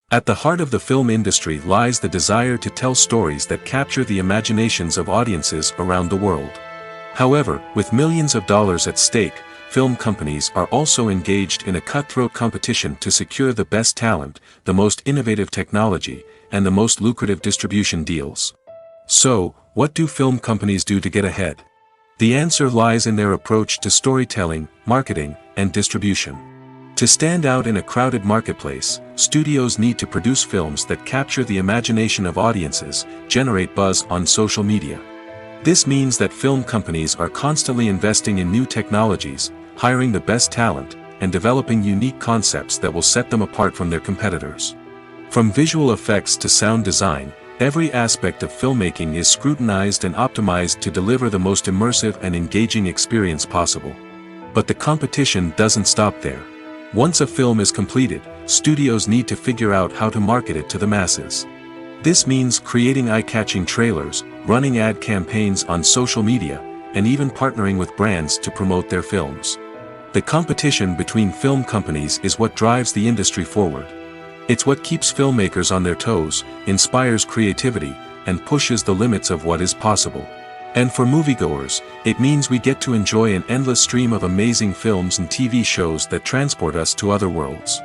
At the heart of the film industry lies the desire to tell stories that capture the imaginations of audiences around the world. However, with millions of dollars at stake, film companies are also engaged in a cutthroat competition to secure the best talent, the most innovative technology, and the most lucrative distribution deals. So, what do film companies do to get ahead? The answer lies in their approach to storytelling, marketing, and distribution. To stand out in a crowded marketplace, studios need to produce films that capture the imagination of audiences, generate buzz on social media. This means that film companies are constantly investing in new technologies, hiring the best talent, and developing unique concepts that will set them apart from their competitors. From visual effects to sound design, every aspect of filmmaking is scrutinized and optimized to deliver the most immersive and engaging experience possible. But the competition doesn't stop there. Once a film is completed, studios need to figure out how to market it to the masses. This means creating eye-catching trailers, running ad campaigns on social media, and even partnering with brands to promote their films. The competition between film companies is what drives the industry forward. It's what keeps filmmakers on their toes, inspires creativity, and pushes the limits of what is possible. And for moviegoers, it means we get to enjoy an endless stream of amazing films and TV shows that transport us to other worlds.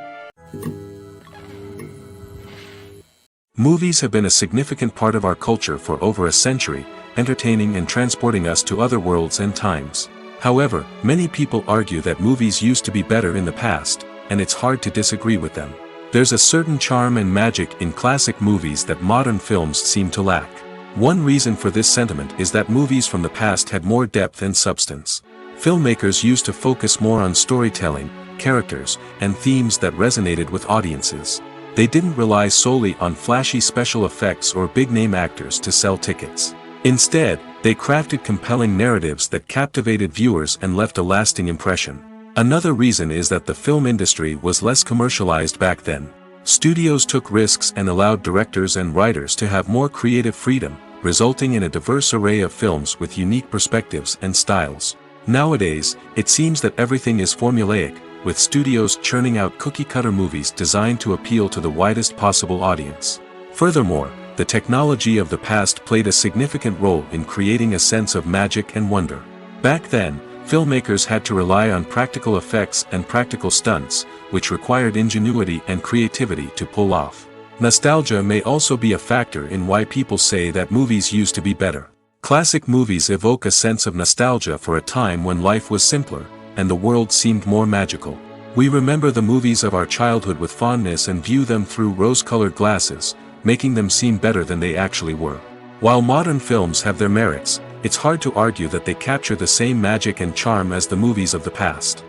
Movies have been a significant part of our culture for over a century, entertaining and transporting us to other worlds and times. However, many people argue that movies used to be better in the past, and it's hard to disagree with them. There's a certain charm and magic in classic movies that modern films seem to lack. One reason for this sentiment is that movies from the past had more depth and substance. Filmmakers used to focus more on storytelling, characters, and themes that resonated with audiences. They didn't rely solely on flashy special effects or big-name actors to sell tickets. Instead, they crafted compelling narratives that captivated viewers and left a lasting impression. Another reason is that the film industry was less commercialized back then. Studios took risks and allowed directors and writers to have more creative freedom, resulting in a diverse array of films with unique perspectives and styles. Nowadays, it seems that everything is formulaic, with studios churning out cookie-cutter movies designed to appeal to the widest possible audience. Furthermore, the technology of the past played a significant role in creating a sense of magic and wonder. Back then, filmmakers had to rely on practical effects and practical stunts, which required ingenuity and creativity to pull off. Nostalgia may also be a factor in why people say that movies used to be better. Classic movies evoke a sense of nostalgia for a time when life was simpler, and the world seemed more magical. We remember the movies of our childhood with fondness and view them through rose-colored glasses, making them seem better than they actually were. While modern films have their merits, it's hard to argue that they capture the same magic and charm as the movies of the past.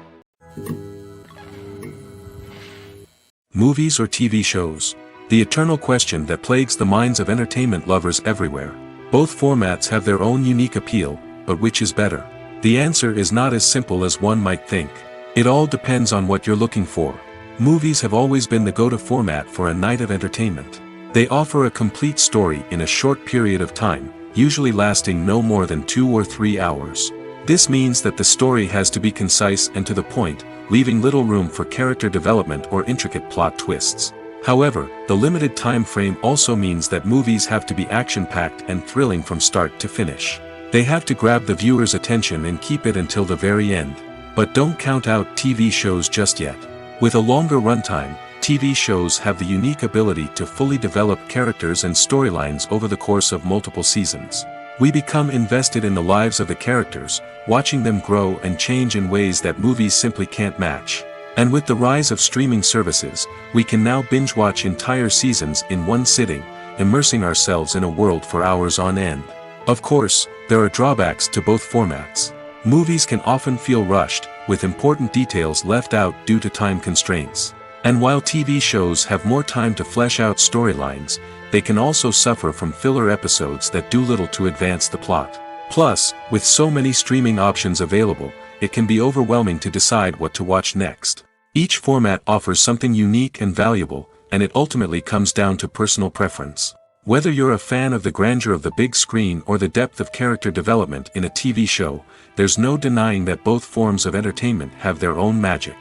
Movies or TV shows? The eternal question that plagues the minds of entertainment lovers everywhere. Both formats have their own unique appeal, but which is better? The answer is not as simple as one might think. It all depends on what you're looking for. Movies have always been the go-to format for a night of entertainment. They offer a complete story in a short period of time, usually lasting no more than 2 or 3 hours. This means that the story has to be concise and to the point, leaving little room for character development or intricate plot twists. However, the limited time frame also means that movies have to be action-packed and thrilling from start to finish. They have to grab the viewer's attention and keep it until the very end. But don't count out TV shows just yet. With a longer runtime, TV shows have the unique ability to fully develop characters and storylines over the course of multiple seasons. We become invested in the lives of the characters, watching them grow and change in ways that movies simply can't match. And with the rise of streaming services, we can now binge-watch entire seasons in one sitting, immersing ourselves in a world for hours on end. Of course, there are drawbacks to both formats. Movies can often feel rushed, with important details left out due to time constraints. And while TV shows have more time to flesh out storylines, they can also suffer from filler episodes that do little to advance the plot. Plus, with so many streaming options available, it can be overwhelming to decide what to watch next. Each format offers something unique and valuable, and it ultimately comes down to personal preference. Whether you're a fan of the grandeur of the big screen or the depth of character development in a TV show, there's no denying that both forms of entertainment have their own magic.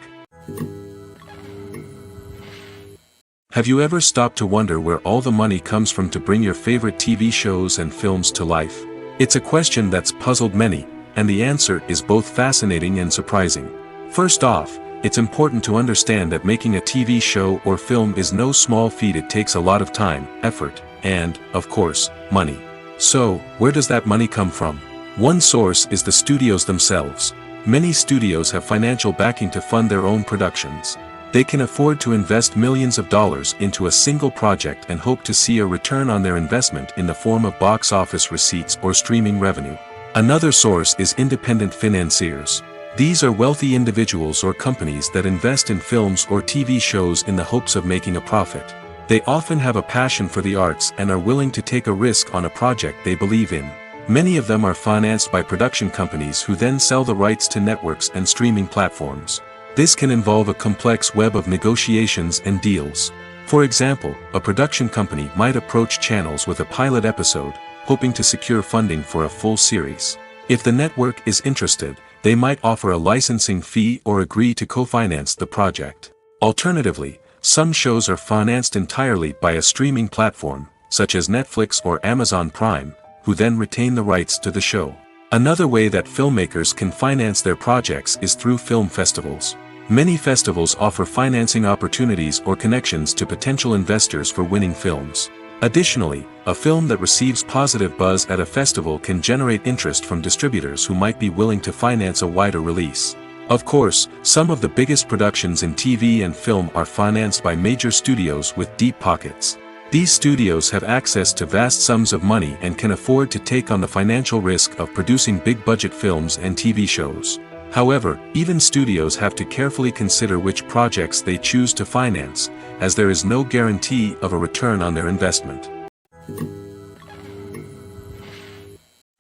Have you ever stopped to wonder where all the money comes from to bring your favorite TV shows and films to life? It's a question that's puzzled many, and the answer is both fascinating and surprising. First off, it's important to understand that making a TV show or film is no small feat. It takes a lot of time, effort, and, of course, money. So, where does that money come from? One source is the studios themselves. Many studios have financial backing to fund their own productions. They can afford to invest millions of dollars into a single project and hope to see a return on their investment in the form of box office receipts or streaming revenue. Another source is independent financiers. These are wealthy individuals or companies that invest in films or TV shows in the hopes of making a profit. They often have a passion for the arts and are willing to take a risk on a project they believe in. Many of them are financed by production companies who then sell the rights to networks and streaming platforms. This can involve a complex web of negotiations and deals. For example, a production company might approach channels with a pilot episode, hoping to secure funding for a full series. If the network is interested, they might offer a licensing fee or agree to co-finance the project. Alternatively, some shows are financed entirely by a streaming platform, such as Netflix or Amazon Prime, who then retain the rights to the show. Another way that filmmakers can finance their projects is through film festivals. Many festivals offer financing opportunities or connections to potential investors for winning films. Additionally, a film that receives positive buzz at a festival can generate interest from distributors who might be willing to finance a wider release. Of course, some of the biggest productions in TV and film are financed by major studios with deep pockets. These studios have access to vast sums of money and can afford to take on the financial risk of producing big-budget films and TV shows. However, even studios have to carefully consider which projects they choose to finance, as there is no guarantee of a return on their investment.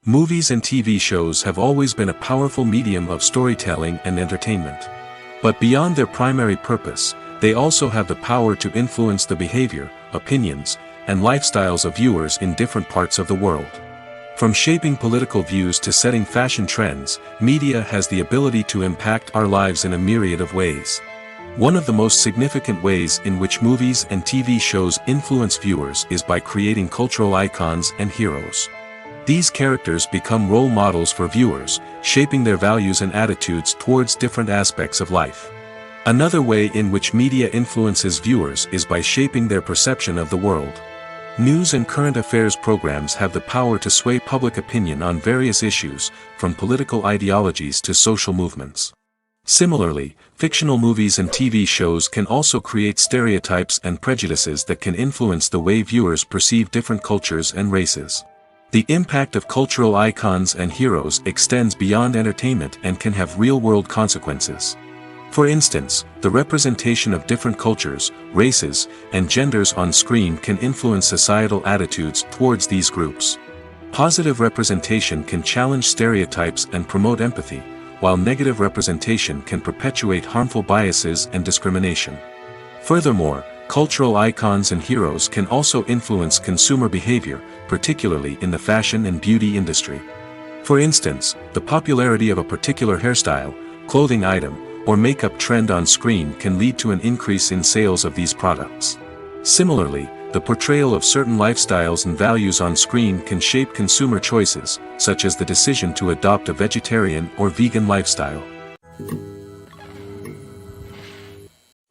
Movies and TV shows have always been a powerful medium of storytelling and entertainment. But beyond their primary purpose, they also have the power to influence the behavior, opinions, and lifestyles of viewers in different parts of the world. From shaping political views to setting fashion trends, media has the ability to impact our lives in a myriad of ways. One of the most significant ways in which movies and TV shows influence viewers is by creating cultural icons and heroes. These characters become role models for viewers, shaping their values and attitudes towards different aspects of life. Another way in which media influences viewers is by shaping their perception of the world. News and current affairs programs have the power to sway public opinion on various issues, from political ideologies to social movements. Similarly, fictional movies and TV shows can also create stereotypes and prejudices that can influence the way viewers perceive different cultures and races. The impact of cultural icons and heroes extends beyond entertainment and can have real-world consequences. For instance, the representation of different cultures, races, and genders on screen can influence societal attitudes towards these groups. Positive representation can challenge stereotypes and promote empathy, while negative representation can perpetuate harmful biases and discrimination. Furthermore, cultural icons and heroes can also influence consumer behavior, particularly in the fashion and beauty industry. For instance, the popularity of a particular hairstyle, clothing item, or makeup trend on screen can lead to an increase in sales of these products. Similarly, the portrayal of certain lifestyles and values on screen can shape consumer choices, such as the decision to adopt a vegetarian or vegan lifestyle.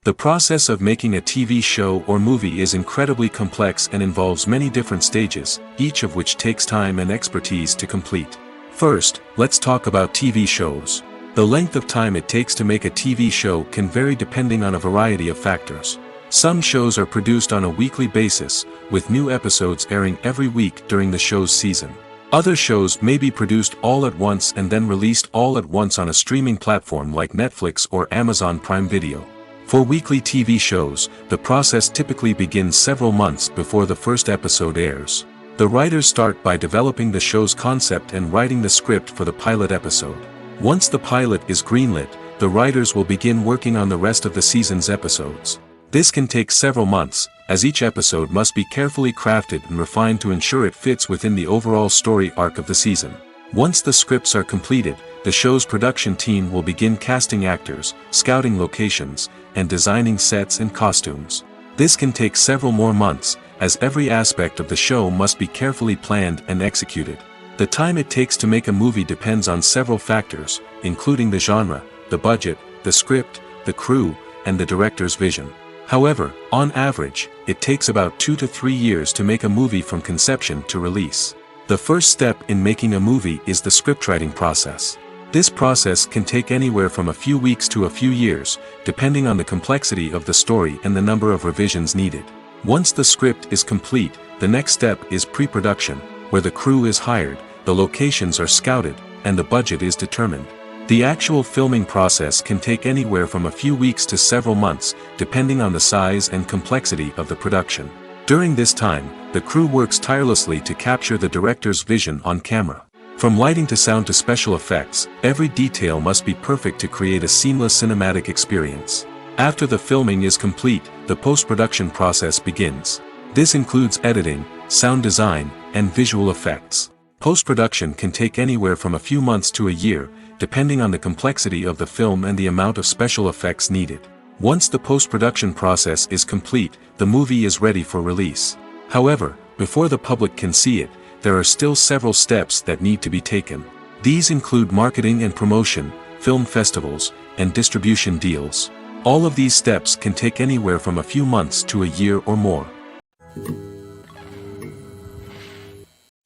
The process of making a TV show or movie is incredibly complex and involves many different stages, each of which takes time and expertise to complete. First, let's talk about TV shows. The length of time it takes to make a TV show can vary depending on a variety of factors. Some shows are produced on a weekly basis, with new episodes airing every week during the show's season. Other shows may be produced all at once and then released all at once on a streaming platform like Netflix or Amazon Prime Video. For weekly TV shows, the process typically begins several months before the first episode airs. The writers start by developing the show's concept and writing the script for the pilot episode. Once the pilot is greenlit, the writers will begin working on the rest of the season's episodes. This can take several months, as each episode must be carefully crafted and refined to ensure it fits within the overall story arc of the season. Once the scripts are completed, the show's production team will begin casting actors, scouting locations, and designing sets and costumes. This can take several more months, as every aspect of the show must be carefully planned and executed. The time it takes to make a movie depends on several factors, including the genre, the budget, the script, the crew, and the director's vision. However, on average, it takes about 2 to 3 years to make a movie from conception to release. The first step in making a movie is the scriptwriting process. This process can take anywhere from a few weeks to a few years, depending on the complexity of the story and the number of revisions needed. Once the script is complete, the next step is pre-production, where the crew is hired, the locations are scouted, and the budget is determined. The actual filming process can take anywhere from a few weeks to several months, depending on the size and complexity of the production. During this time, the crew works tirelessly to capture the director's vision on camera. From lighting to sound to special effects, every detail must be perfect to create a seamless cinematic experience. After the filming is complete, the post-production process begins. This includes editing, sound design, and visual effects. Post-production can take anywhere from a few months to a year, depending on the complexity of the film and the amount of special effects needed. Once the post-production process is complete, the movie is ready for release. However, before the public can see it, there are still several steps that need to be taken. These include marketing and promotion, film festivals, and distribution deals. All of these steps can take anywhere from a few months to a year or more.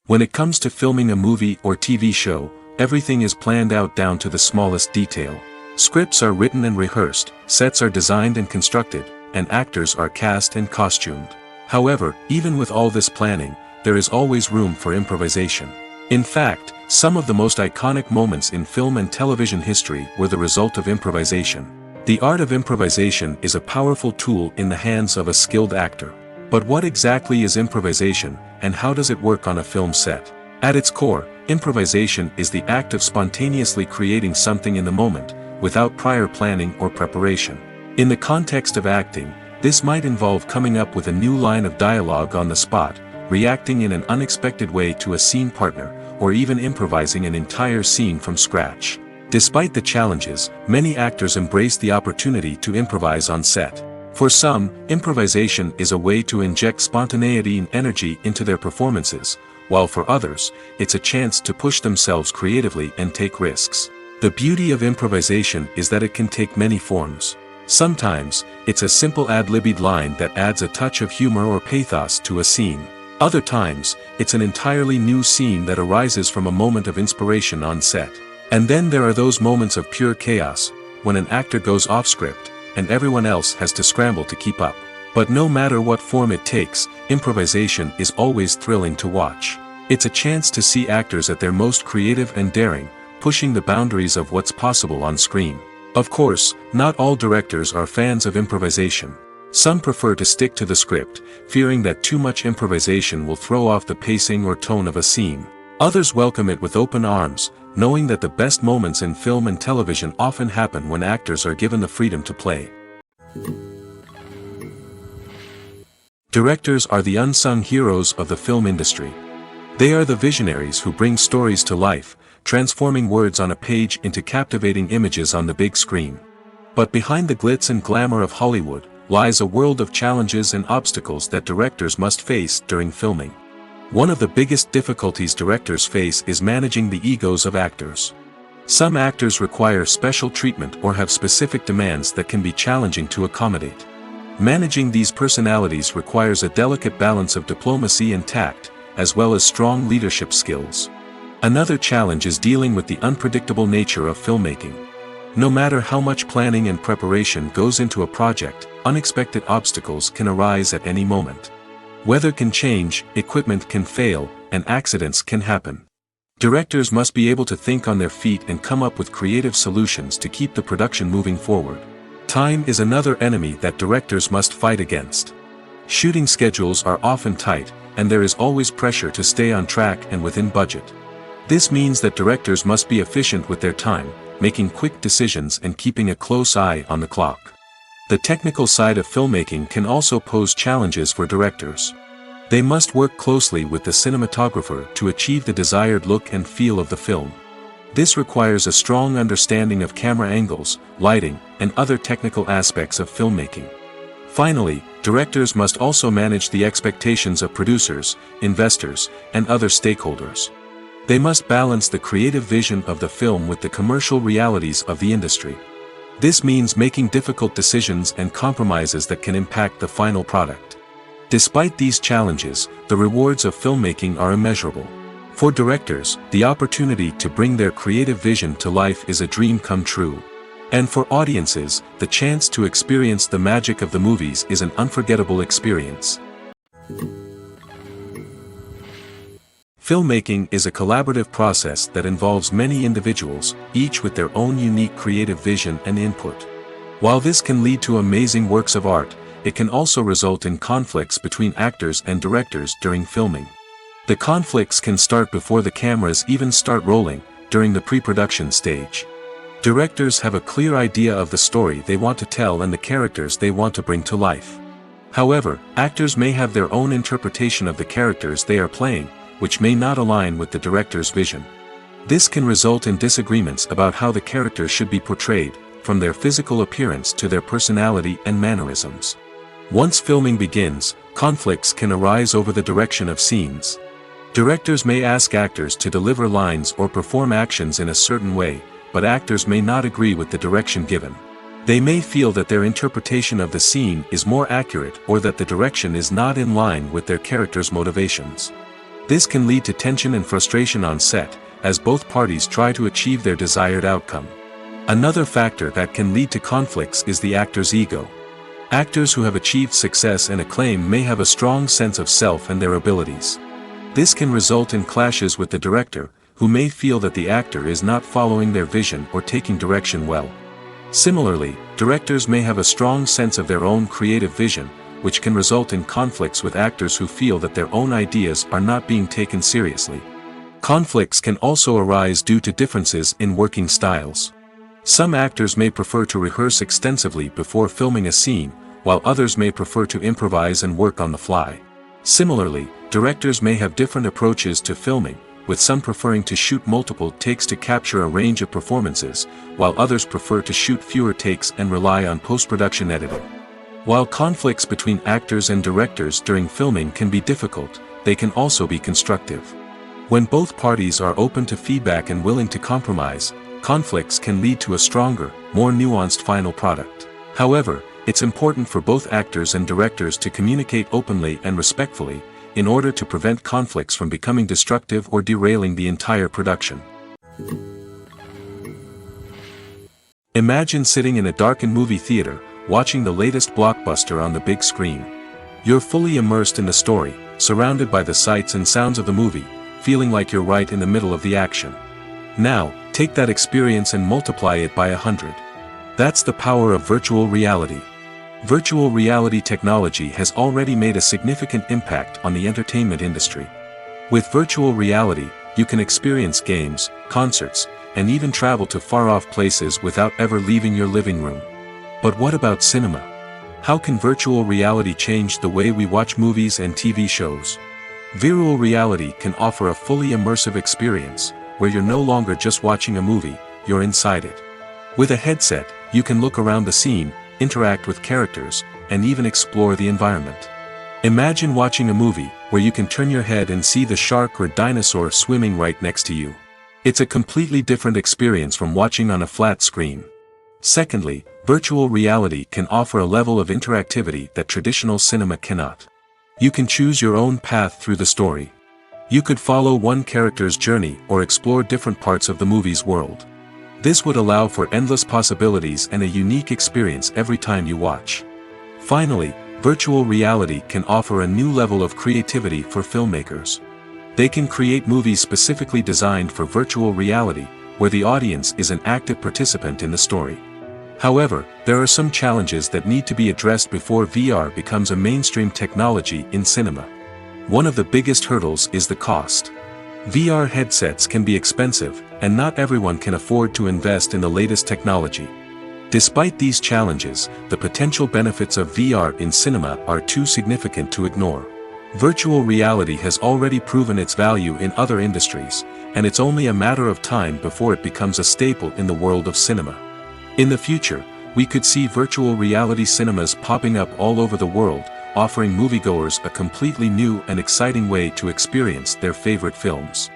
When it comes to filming a movie or TV show, everything is planned out down to the smallest detail. Scripts are written and rehearsed, sets are designed and constructed, and actors are cast and costumed. However, even with all this planning, there is always room for improvisation. In fact, some of the most iconic moments in film and television history were the result of improvisation. The art of improvisation is a powerful tool in the hands of a skilled actor. But what exactly is improvisation, and how does it work on a film set? At its core, improvisation is the act of spontaneously creating something in the moment, without prior planning or preparation. In the context of acting, this might involve coming up with a new line of dialogue on the spot, reacting in an unexpected way to a scene partner, or even improvising an entire scene from scratch. Despite the challenges, many actors embrace the opportunity to improvise on set. For some, improvisation is a way to inject spontaneity and energy into their performances, while for others, it's a chance to push themselves creatively and take risks. The beauty of improvisation is that it can take many forms. Sometimes, it's a simple ad-libbed line that adds a touch of humor or pathos to a scene. Other times, it's an entirely new scene that arises from a moment of inspiration on set. And then there are those moments of pure chaos, when an actor goes off script, and everyone else has to scramble to keep up. But no matter what form it takes, improvisation is always thrilling to watch. It's a chance to see actors at their most creative and daring, pushing the boundaries of what's possible on screen. Of course, not all directors are fans of improvisation. Some prefer to stick to the script, fearing that too much improvisation will throw off the pacing or tone of a scene. Others welcome it with open arms, knowing that the best moments in film and television often happen when actors are given the freedom to play. Directors are the unsung heroes of the film industry. They are the visionaries who bring stories to life, transforming words on a page into captivating images on the big screen. But behind the glitz and glamour of Hollywood, lies a world of challenges and obstacles that directors must face during filming. One of the biggest difficulties directors face is managing the egos of actors. Some actors require special treatment or have specific demands that can be challenging to accommodate. Managing these personalities requires a delicate balance of diplomacy and tact, as well as strong leadership skills. Another challenge is dealing with the unpredictable nature of filmmaking. No matter how much planning and preparation goes into a project, unexpected obstacles can arise at any moment. Weather can change, equipment can fail, and accidents can happen. Directors must be able to think on their feet and come up with creative solutions to keep the production moving forward. Time is another enemy that directors must fight against. Shooting schedules are often tight, and there is always pressure to stay on track and within budget. This means that directors must be efficient with their time, making quick decisions and keeping a close eye on the clock. The technical side of filmmaking can also pose challenges for directors. They must work closely with the cinematographer to achieve the desired look and feel of the film. This requires a strong understanding of camera angles, lighting, and other technical aspects of filmmaking. Finally, directors must also manage the expectations of producers, investors, and other stakeholders. They must balance the creative vision of the film with the commercial realities of the industry. This means making difficult decisions and compromises that can impact the final product. Despite these challenges, the rewards of filmmaking are immeasurable. For directors, the opportunity to bring their creative vision to life is a dream come true. And for audiences, the chance to experience the magic of the movies is an unforgettable experience. Filmmaking is a collaborative process that involves many individuals, each with their own unique creative vision and input. While this can lead to amazing works of art, it can also result in conflicts between actors and directors during filming. The conflicts can start before the cameras even start rolling, during the pre-production stage. Directors have a clear idea of the story they want to tell and the characters they want to bring to life. However, actors may have their own interpretation of the characters they are playing, which may not align with the director's vision. This can result in disagreements about how the characters should be portrayed, from their physical appearance to their personality and mannerisms. Once filming begins, conflicts can arise over the direction of scenes. Directors may ask actors to deliver lines or perform actions in a certain way, but actors may not agree with the direction given. They may feel that their interpretation of the scene is more accurate or that the direction is not in line with their character's motivations. This can lead to tension and frustration on set, as both parties try to achieve their desired outcome. Another factor that can lead to conflicts is the actor's ego. Actors who have achieved success and acclaim may have a strong sense of self and their abilities. This can result in clashes with the director, who may feel that the actor is not following their vision or taking direction well. Similarly, directors may have a strong sense of their own creative vision, which can result in conflicts with actors who feel that their own ideas are not being taken seriously. Conflicts can also arise due to differences in working styles. Some actors may prefer to rehearse extensively before filming a scene, while others may prefer to improvise and work on the fly. Similarly, directors may have different approaches to filming, with some preferring to shoot multiple takes to capture a range of performances, while others prefer to shoot fewer takes and rely on post-production editing. While conflicts between actors and directors during filming can be difficult, they can also be constructive. When both parties are open to feedback and willing to compromise, conflicts can lead to a stronger, more nuanced final product. However, it's important for both actors and directors to communicate openly and respectfully, in order to prevent conflicts from becoming destructive or derailing the entire production. Imagine sitting in a darkened movie theater, watching the latest blockbuster on the big screen. You're fully immersed in the story, surrounded by the sights and sounds of the movie, feeling like you're right in the middle of the action. Now, take that experience and multiply it by 100. That's the power of virtual reality. Virtual reality technology has already made a significant impact on the entertainment industry. With virtual reality, you can experience games, concerts, and even travel to far-off places without ever leaving your living room. But what about cinema? How can virtual reality change the way we watch movies and TV shows? Virtual reality can offer a fully immersive experience, where you're no longer just watching a movie, you're inside it. With a headset, you can look around the scene, interact with characters, and even explore the environment. Imagine watching a movie where you can turn your head and see the shark or dinosaur swimming right next to you. It's a completely different experience from watching on a flat screen. Secondly, virtual reality can offer a level of interactivity that traditional cinema cannot. You can choose your own path through the story. You could follow one character's journey or explore different parts of the movie's world. This would allow for endless possibilities and a unique experience every time you watch. Finally, virtual reality can offer a new level of creativity for filmmakers. They can create movies specifically designed for virtual reality, where the audience is an active participant in the story. However, there are some challenges that need to be addressed before VR becomes a mainstream technology in cinema. One of the biggest hurdles is the cost. VR headsets can be expensive, and not everyone can afford to invest in the latest technology. Despite these challenges, the potential benefits of VR in cinema are too significant to ignore. Virtual reality has already proven its value in other industries, and it's only a matter of time before it becomes a staple in the world of cinema. In the future, we could see virtual reality cinemas popping up all over the world, offering moviegoers a completely new and exciting way to experience their favorite films.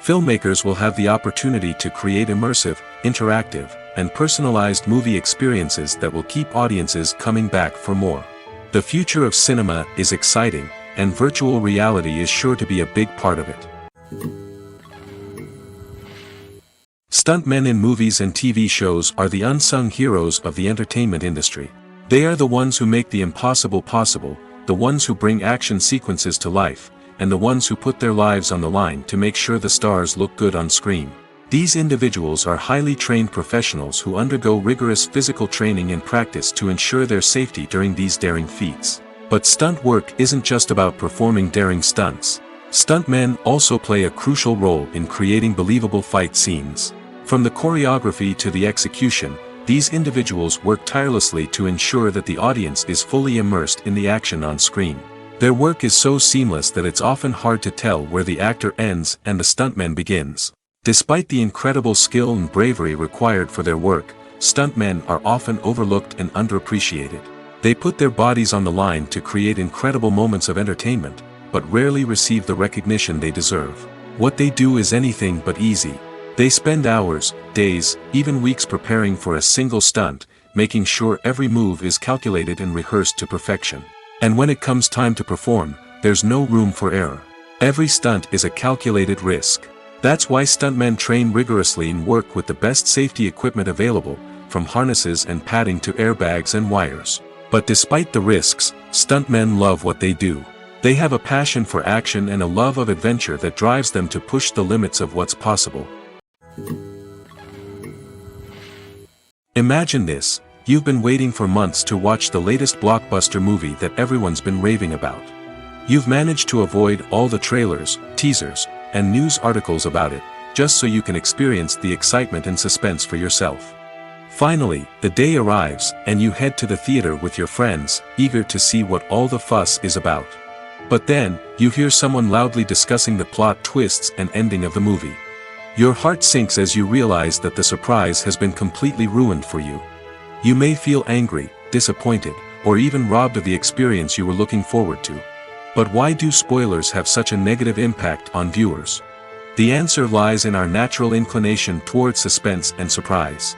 Filmmakers will have the opportunity to create immersive, interactive, and personalized movie experiences that will keep audiences coming back for more. The future of cinema is exciting, and virtual reality is sure to be a big part of it. Stuntmen in movies and TV shows are the unsung heroes of the entertainment industry. They are the ones who make the impossible possible, the ones who bring action sequences to life, and the ones who put their lives on the line to make sure the stars look good on screen. These individuals are highly trained professionals who undergo rigorous physical training and practice to ensure their safety during these daring feats. But stunt work isn't just about performing daring stunts. Stuntmen also play a crucial role in creating believable fight scenes. From the choreography to the execution, these individuals work tirelessly to ensure that the audience is fully immersed in the action on screen. Their work is so seamless that it's often hard to tell where the actor ends and the stuntman begins. Despite the incredible skill and bravery required for their work, stuntmen are often overlooked and underappreciated. They put their bodies on the line to create incredible moments of entertainment, but rarely receive the recognition they deserve. What they do is anything but easy. They spend hours, days, even weeks preparing for a single stunt, making sure every move is calculated and rehearsed to perfection. And when it comes time to perform, there's no room for error. Every stunt is a calculated risk. That's why stuntmen train rigorously and work with the best safety equipment available, from harnesses and padding to airbags and wires. But despite the risks, stuntmen love what they do. They have a passion for action and a love of adventure that drives them to push the limits of what's possible. Imagine this: you've been waiting for months to watch the latest blockbuster movie that everyone's been raving about. You've managed to avoid all the trailers, teasers, and news articles about it, just so you can experience the excitement and suspense for yourself. Finally, the day arrives, and you head to the theater with your friends, eager to see what all the fuss is about. But then, you hear someone loudly discussing the plot twists and ending of the movie. Your heart sinks as you realize that the surprise has been completely ruined for you. You may feel angry, disappointed, or even robbed of the experience you were looking forward to. But why do spoilers have such a negative impact on viewers? The answer lies in our natural inclination toward suspense and surprise.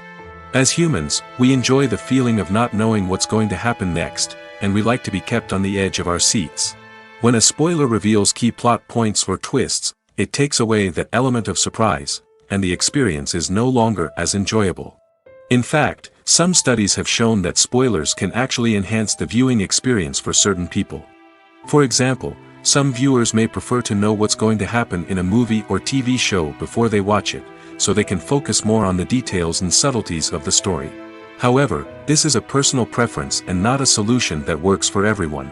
As humans, we enjoy the feeling of not knowing what's going to happen next, and we like to be kept on the edge of our seats. When a spoiler reveals key plot points or twists, it takes away that element of surprise, and the experience is no longer as enjoyable. In fact, some studies have shown that spoilers can actually enhance the viewing experience for certain people. For example, some viewers may prefer to know what's going to happen in a movie or TV show before they watch it, so they can focus more on the details and subtleties of the story. However, this is a personal preference and not a solution that works for everyone.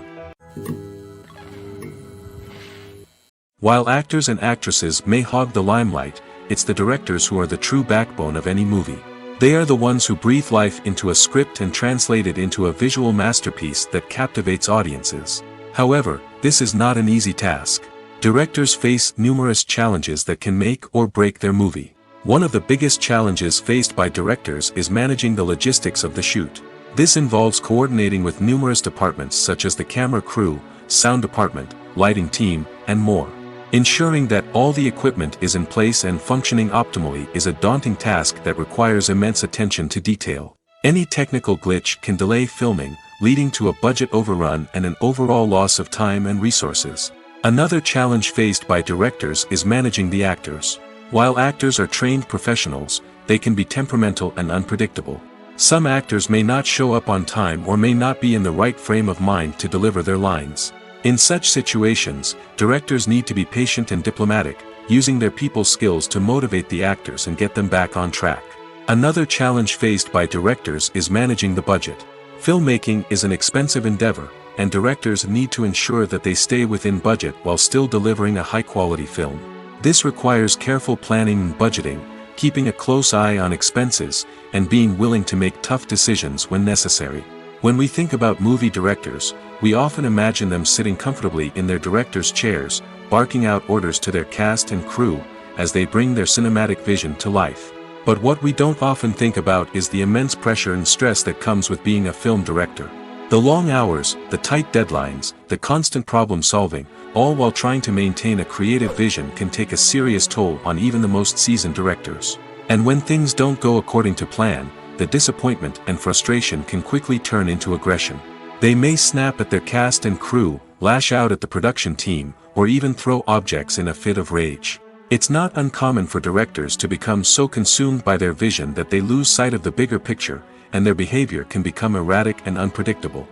While actors and actresses may hog the limelight, it's the directors who are the true backbone of any movie. They are the ones who breathe life into a script and translate it into a visual masterpiece that captivates audiences. However, this is not an easy task. Directors face numerous challenges that can make or break their movie. One of the biggest challenges faced by directors is managing the logistics of the shoot. This involves coordinating with numerous departments such as the camera crew, sound department, lighting team, and more. Ensuring that all the equipment is in place and functioning optimally is a daunting task that requires immense attention to detail. Any technical glitch can delay filming, leading to a budget overrun and an overall loss of time and resources. Another challenge faced by directors is managing the actors. While actors are trained professionals, they can be temperamental and unpredictable. Some actors may not show up on time or may not be in the right frame of mind to deliver their lines. In such situations, directors need to be patient and diplomatic, using their people skills to motivate the actors and get them back on track. Another challenge faced by directors is managing the budget. Filmmaking is an expensive endeavor, and directors need to ensure that they stay within budget while still delivering a high-quality film. This requires careful planning and budgeting, keeping a close eye on expenses, and being willing to make tough decisions when necessary. When we think about movie directors, we often imagine them sitting comfortably in their director's chairs, barking out orders to their cast and crew, as they bring their cinematic vision to life. But what we don't often think about is the immense pressure and stress that comes with being a film director. The long hours, the tight deadlines, the constant problem solving, all while trying to maintain a creative vision can take a serious toll on even the most seasoned directors. And when things don't go according to plan, the disappointment and frustration can quickly turn into aggression. They may snap at their cast and crew, lash out at the production team, or even throw objects in a fit of rage. It's not uncommon for directors to become so consumed by their vision that they lose sight of the bigger picture, and their behavior can become erratic and unpredictable.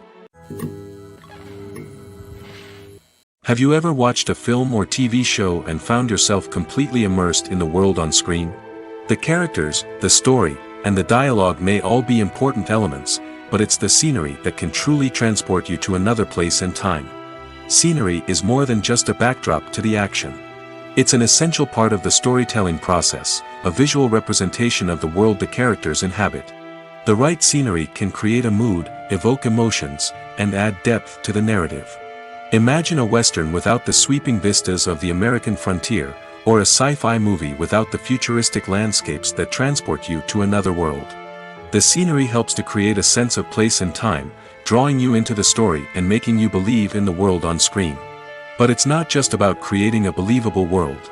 Have you ever watched a film or TV show and found yourself completely immersed in the world on screen? The characters, the story, and the dialogue may all be important elements, but it's the scenery that can truly transport you to another place and time. Scenery is more than just a backdrop to the action. It's an essential part of the storytelling process, a visual representation of the world the characters inhabit. The right scenery can create a mood, evoke emotions, and add depth to the narrative. Imagine a Western without the sweeping vistas of the American frontier, or a sci-fi movie without the futuristic landscapes that transport you to another world. The scenery helps to create a sense of place and time, drawing you into the story and making you believe in the world on screen. But it's not just about creating a believable world.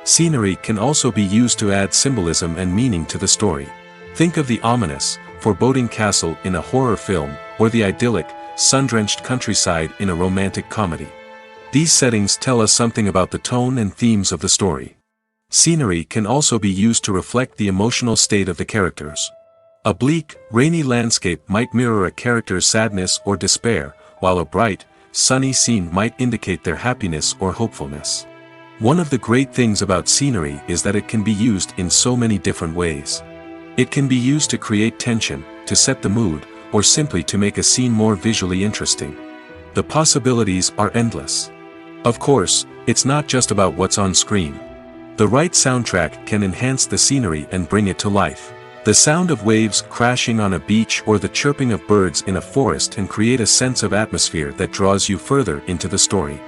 Scenery can also be used to add symbolism and meaning to the story. Think of the ominous, foreboding castle in a horror film, or the idyllic, sun-drenched countryside in a romantic comedy. These settings tell us something about the tone and themes of the story. Scenery can also be used to reflect the emotional state of the characters. A bleak, rainy landscape might mirror a character's sadness or despair, while a bright, sunny scene might indicate their happiness or hopefulness. One of the great things about scenery is that it can be used in so many different ways. It can be used to create tension, to set the mood, or simply to make a scene more visually interesting. The possibilities are endless. Of course, it's not just about what's on screen. The right soundtrack can enhance the scenery and bring it to life. The sound of waves crashing on a beach or the chirping of birds in a forest can create a sense of atmosphere that draws you further into the story.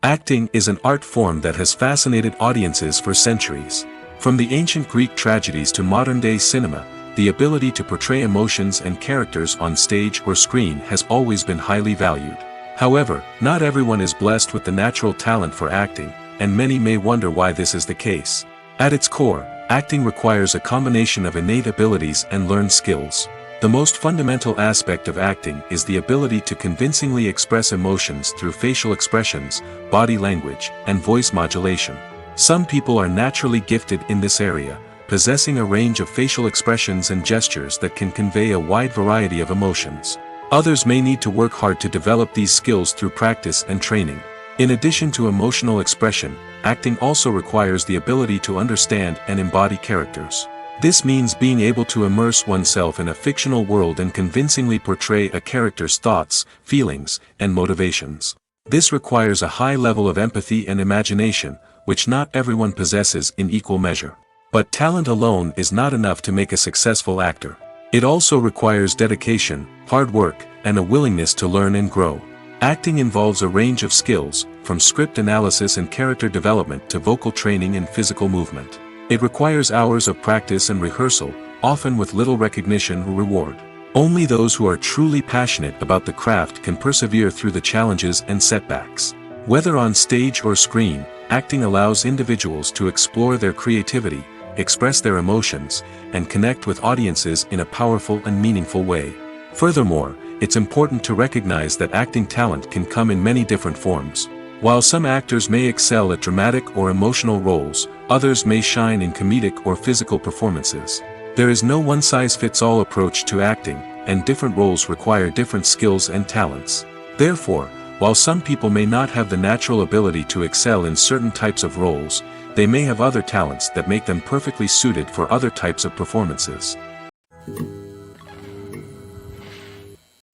Acting is an art form that has fascinated audiences for centuries. From the ancient Greek tragedies to modern-day cinema, the ability to portray emotions and characters on stage or screen has always been highly valued. However, not everyone is blessed with the natural talent for acting, and many may wonder why this is the case. At its core, acting requires a combination of innate abilities and learned skills. The most fundamental aspect of acting is the ability to convincingly express emotions through facial expressions, body language, and voice modulation. Some people are naturally gifted in this area, possessing a range of facial expressions and gestures that can convey a wide variety of emotions. Others may need to work hard to develop these skills through practice and training. In addition to emotional expression, acting also requires the ability to understand and embody characters. This means being able to immerse oneself in a fictional world and convincingly portray a character's thoughts, feelings, and motivations. This requires a high level of empathy and imagination, which not everyone possesses in equal measure. But talent alone is not enough to make a successful actor. It also requires dedication, hard work, and a willingness to learn and grow. Acting involves a range of skills, from script analysis and character development to vocal training and physical movement. It requires hours of practice and rehearsal, often with little recognition or reward. Only those who are truly passionate about the craft can persevere through the challenges and setbacks. Whether on stage or screen, acting allows individuals to explore their creativity, express their emotions, and connect with audiences in a powerful and meaningful way. Furthermore, it's important to recognize that acting talent can come in many different forms. While some actors may excel at dramatic or emotional roles, others may shine in comedic or physical performances. There is no one-size-fits-all approach to acting, and different roles require different skills and talents. Therefore, while some people may not have the natural ability to excel in certain types of roles, they may have other talents that make them perfectly suited for other types of performances.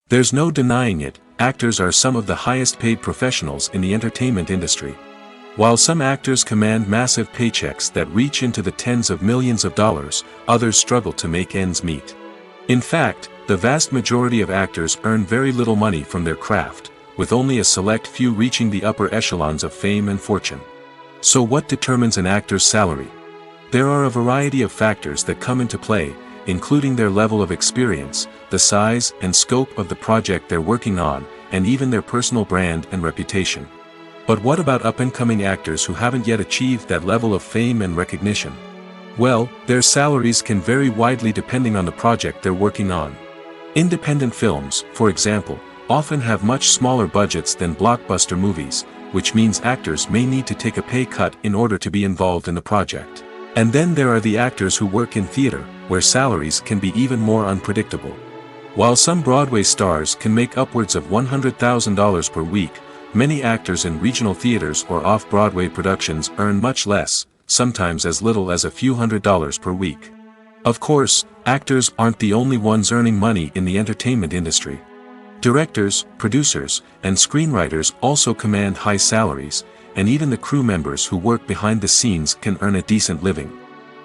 There's no denying it, actors are some of the highest paid professionals in the entertainment industry. While some actors command massive paychecks that reach into the tens of millions of dollars, others struggle to make ends meet. In fact, the vast majority of actors earn very little money from their craft, with only a select few reaching the upper echelons of fame and fortune. So what determines an actor's salary? There are a variety of factors that come into play, including their level of experience, the size and scope of the project they're working on, and even their personal brand and reputation. But what about up-and-coming actors who haven't yet achieved that level of fame and recognition? Well, their salaries can vary widely depending on the project they're working on. Independent films, for example, often have much smaller budgets than blockbuster movies, which means actors may need to take a pay cut in order to be involved in the project. And then there are the actors who work in theater, where salaries can be even more unpredictable. While some Broadway stars can make upwards of $100,000 per week, many actors in regional theaters or off-Broadway productions earn much less, sometimes as little as a few $100s per week. Of course, actors aren't the only ones earning money in the entertainment industry. Directors, producers, and screenwriters also command high salaries, and even the crew members who work behind the scenes can earn a decent living.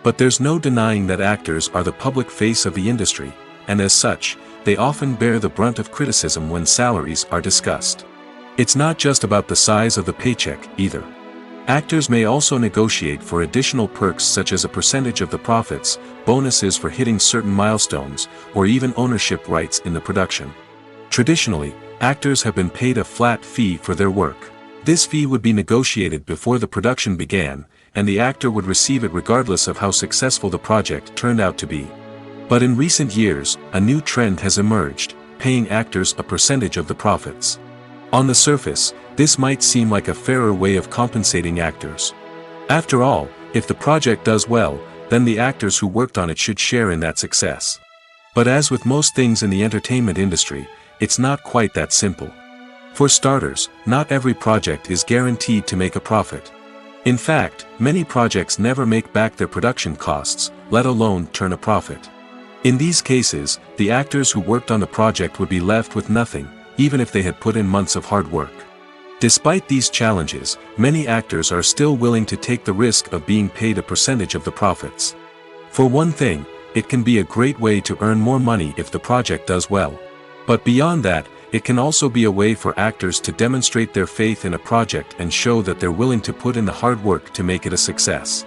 But there's no denying that actors are the public face of the industry, and as such, they often bear the brunt of criticism when salaries are discussed. It's not just about the size of the paycheck, either. Actors may also negotiate for additional perks such as a percentage of the profits, bonuses for hitting certain milestones, or even ownership rights in the production. Traditionally, Actors have been paid a flat fee for their work. This fee would be negotiated before the production began, and the actor would receive it regardless of how successful the project turned out to be. But in recent years, a new trend has emerged, paying actors a percentage of the profits. On the surface, this might seem like a fairer way of compensating actors. After all, if the project does well, then the actors who worked on it should share in that success. But as with most things in the entertainment industry, it's not quite that simple. For starters, not every project is guaranteed to make a profit. In fact, many projects never make back their production costs, let alone turn a profit. In these cases, the actors who worked on the project would be left with nothing, even if they had put in months of hard work. Despite these challenges, many actors are still willing to take the risk of being paid a percentage of the profits. For one thing, it can be a great way to earn more money if the project does well. But beyond that, it can also be a way for actors to demonstrate their faith in a project and show that they're willing to put in the hard work to make it a success.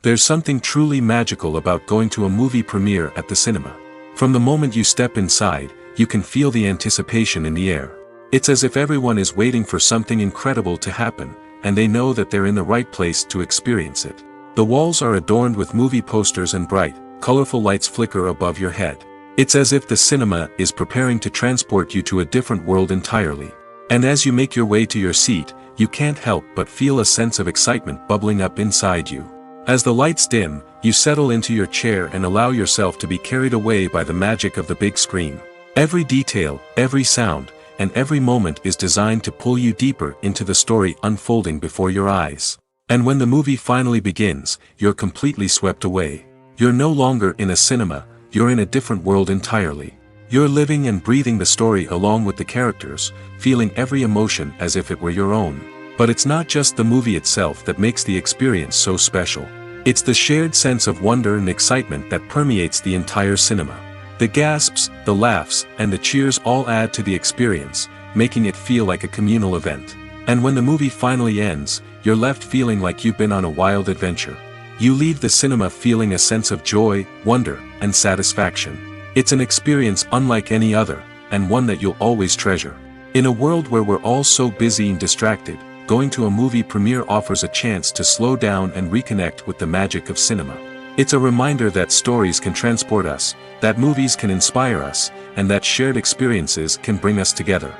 There's something truly magical about going to a movie premiere at the cinema. From the moment you step inside, you can feel the anticipation in the air. It's as if everyone is waiting for something incredible to happen, and they know that they're in the right place to experience it. The walls are adorned with movie posters and bright, colorful lights flicker above your head. It's as if the cinema is preparing to transport you to a different world entirely. And as you make your way to your seat, you can't help but feel a sense of excitement bubbling up inside you. As the lights dim, you settle into your chair and allow yourself to be carried away by the magic of the big screen. Every detail, every sound, and every moment is designed to pull you deeper into the story unfolding before your eyes. And when the movie finally begins, you're completely swept away. You're no longer in a cinema, you're in a different world entirely. You're living and breathing the story along with the characters, feeling every emotion as if it were your own. But it's not just the movie itself that makes the experience so special. It's the shared sense of wonder and excitement that permeates the entire cinema. The gasps, the laughs, and the cheers all add to the experience, making it feel like a communal event. And when the movie finally ends, you're left feeling like you've been on a wild adventure. You leave the cinema feeling a sense of joy, wonder, and satisfaction. It's an experience unlike any other, and one that you'll always treasure. In a world where we're all so busy and distracted, going to a movie premiere offers a chance to slow down and reconnect with the magic of cinema. It's a reminder that stories can transport us, that movies can inspire us, and that shared experiences can bring us together.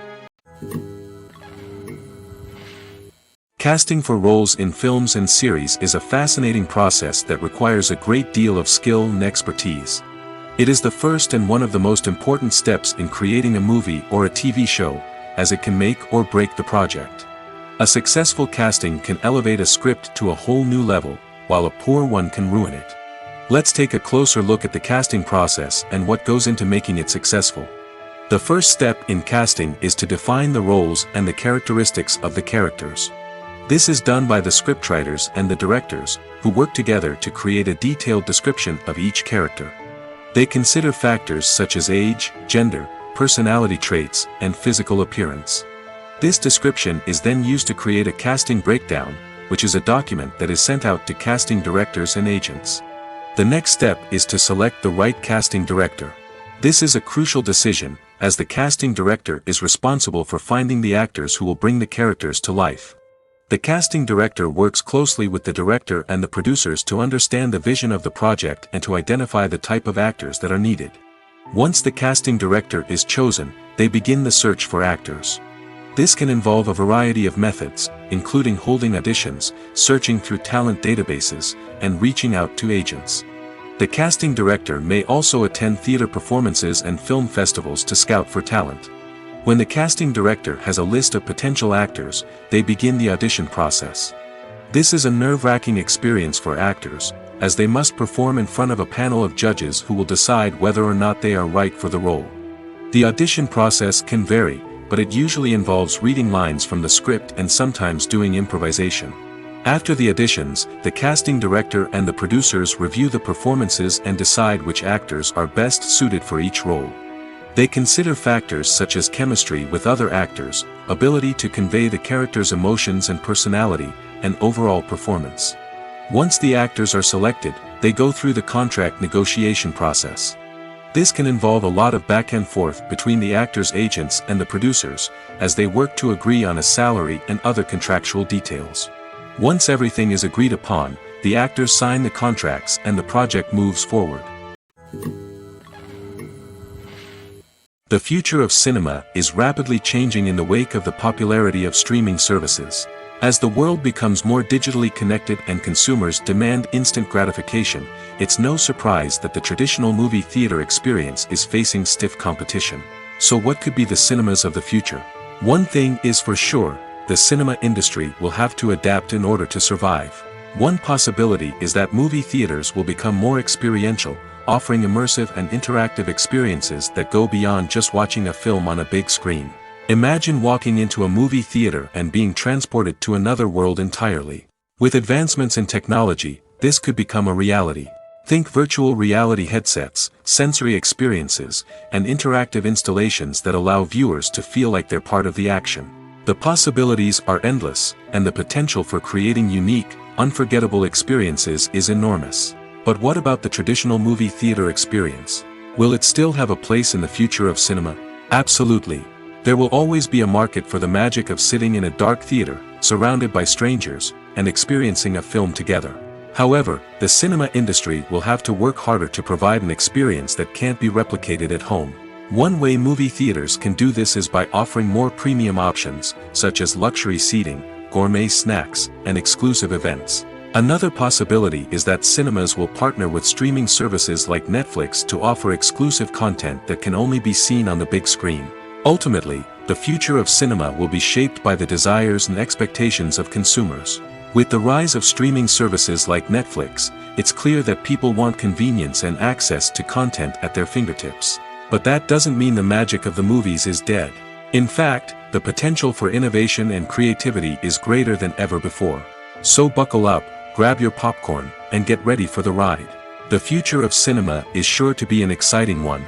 Casting for roles in films and series is a fascinating process that requires a great deal of skill and expertise. It is the first and one of the most important steps in creating a movie or a TV show, as it can make or break the project. A successful casting can elevate a script to a whole new level, while a poor one can ruin it. Let's take a closer look at the casting process and what goes into making it successful. The first step in casting is to define the roles and the characteristics of the characters. This is done by the scriptwriters and the directors, who work together to create a detailed description of each character. They consider factors such as age, gender, personality traits, and physical appearance. This description is then used to create a casting breakdown, which is a document that is sent out to casting directors and agents. The next step is to select the right casting director. This is a crucial decision, as the casting director is responsible for finding the actors who will bring the characters to life. The casting director works closely with the director and the producers to understand the vision of the project and to identify the type of actors that are needed. Once the casting director is chosen, they begin the search for actors. This can involve a variety of methods, including holding auditions, searching through talent databases, and reaching out to agents. The casting director may also attend theater performances and film festivals to scout for talent. When the casting director has a list of potential actors, they begin the audition process. This is a nerve-wracking experience for actors, as they must perform in front of a panel of judges who will decide whether or not they are right for the role. The audition process can vary, but it usually involves reading lines from the script and sometimes doing improvisation. After the auditions, the casting director and the producers review the performances and decide which actors are best suited for each role. They consider factors such as chemistry with other actors, ability to convey the character's emotions and personality, and overall performance. Once the actors are selected, they go through the contract negotiation process. This can involve a lot of back and forth between the actors' agents and the producers, as they work to agree on a salary and other contractual details. Once everything is agreed upon, the actors sign the contracts and the project moves forward. The future of cinema is rapidly changing in the wake of the popularity of streaming services. As the world becomes more digitally connected and consumers demand instant gratification, it's no surprise that the traditional movie theater experience is facing stiff competition. So what could be the cinemas of the future? One thing is for sure, the cinema industry will have to adapt in order to survive. One possibility is that movie theaters will become more experiential, offering immersive and interactive experiences that go beyond just watching a film on a big screen. Imagine walking into a movie theater and being transported to another world entirely. With advancements in technology, this could become a reality. Think virtual reality headsets, sensory experiences, and interactive installations that allow viewers to feel like they're part of the action. The possibilities are endless, and the potential for creating unique, unforgettable experiences is enormous. But what about the traditional movie theater experience? Will it still have a place in the future of cinema? Absolutely. There will always be a market for the magic of sitting in a dark theater, surrounded by strangers, and experiencing a film together. However, the cinema industry will have to work harder to provide an experience that can't be replicated at home. One way movie theaters can do this is by offering more premium options, such as luxury seating, gourmet snacks, and exclusive events. Another possibility is that cinemas will partner with streaming services like Netflix to offer exclusive content that can only be seen on the big screen. Ultimately, the future of cinema will be shaped by the desires and expectations of consumers. With the rise of streaming services like Netflix, it's clear that people want convenience and access to content at their fingertips. But that doesn't mean the magic of the movies is dead. In fact, the potential for innovation and creativity is greater than ever before. So buckle up, grab your popcorn, and get ready for the ride. The future of cinema is sure to be an exciting one.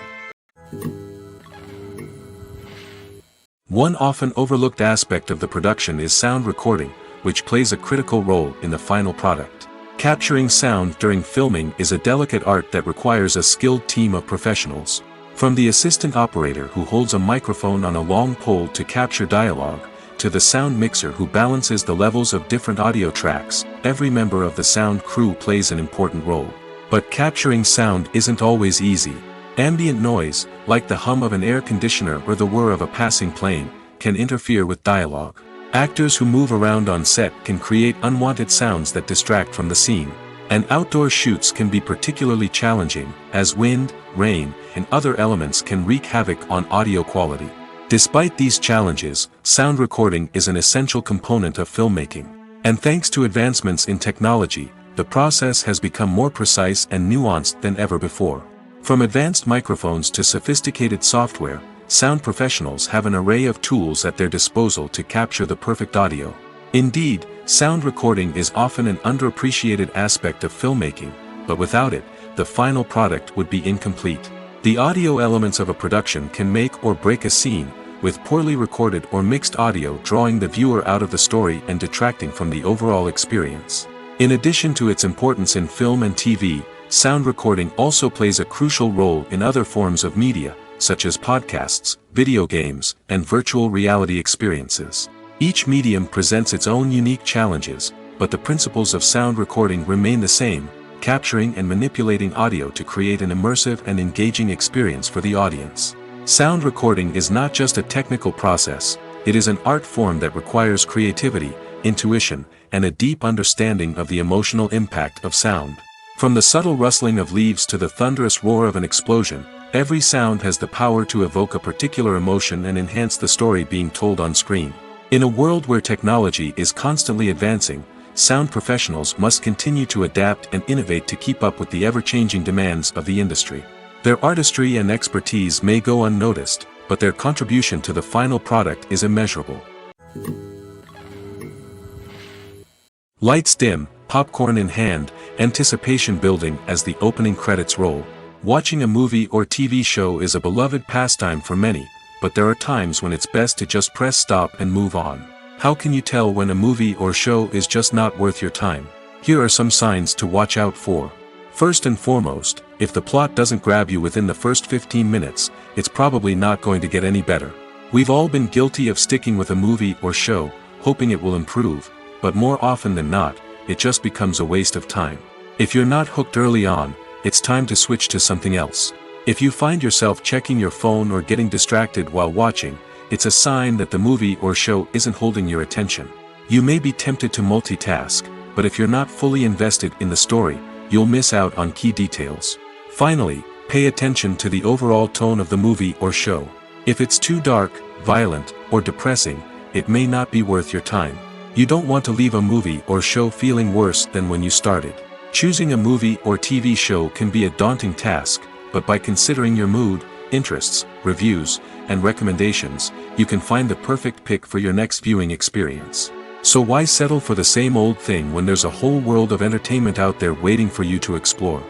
One often overlooked aspect of the production is sound recording, which plays a critical role in the final product. Capturing sound during filming is a delicate art that requires a skilled team of professionals. From the assistant operator who holds a microphone on a long pole to capture dialogue, to the sound mixer who balances the levels of different audio tracks, every member of the sound crew plays an important role. But capturing sound isn't always easy. Ambient noise, like the hum of an air conditioner or the whir of a passing plane, can interfere with dialogue. Actors who move around on set can create unwanted sounds that distract from the scene. And outdoor shoots can be particularly challenging, as wind, rain, and other elements can wreak havoc on audio quality. Despite these challenges, sound recording is an essential component of filmmaking. And thanks to advancements in technology, the process has become more precise and nuanced than ever before. From advanced microphones to sophisticated software, sound professionals have an array of tools at their disposal to capture the perfect audio. Indeed, sound recording is often an underappreciated aspect of filmmaking, but without it, the final product would be incomplete. The audio elements of a production can make or break a scene, with poorly recorded or mixed audio drawing the viewer out of the story and detracting from the overall experience. In addition to its importance in film and TV, sound recording also plays a crucial role in other forms of media, such as podcasts, video games, and virtual reality experiences. Each medium presents its own unique challenges, but the principles of sound recording remain the same, capturing and manipulating audio to create an immersive and engaging experience for the audience. Sound recording is not just a technical process, it is an art form that requires creativity, intuition, and a deep understanding of the emotional impact of sound. From the subtle rustling of leaves to the thunderous roar of an explosion, every sound has the power to evoke a particular emotion and enhance the story being told on screen. In a world where technology is constantly advancing, sound professionals must continue to adapt and innovate to keep up with the ever-changing demands of the industry. Their artistry and expertise may go unnoticed, but their contribution to the final product is immeasurable. Lights dim, popcorn in hand, anticipation building as the opening credits roll. Watching a movie or TV show is a beloved pastime for many, but there are times when it's best to just press stop and move on. How can you tell when a movie or show is just not worth your time? Here are some signs to watch out for. First and foremost, if the plot doesn't grab you within the first 15 minutes, it's probably not going to get any better. We've all been guilty of sticking with a movie or show, hoping it will improve, but more often than not, it just becomes a waste of time. If you're not hooked early on, it's time to switch to something else. If you find yourself checking your phone or getting distracted while watching, it's a sign that the movie or show isn't holding your attention. You may be tempted to multitask, but if you're not fully invested in the story, you'll miss out on key details. Finally, pay attention to the overall tone of the movie or show. If it's too dark, violent, or depressing, it may not be worth your time. You don't want to leave a movie or show feeling worse than when you started. Choosing a movie or TV show can be a daunting task, but by considering your mood, interests, reviews, and recommendations, you can find the perfect pick for your next viewing experience. So why settle for the same old thing when there's a whole world of entertainment out there waiting for you to explore?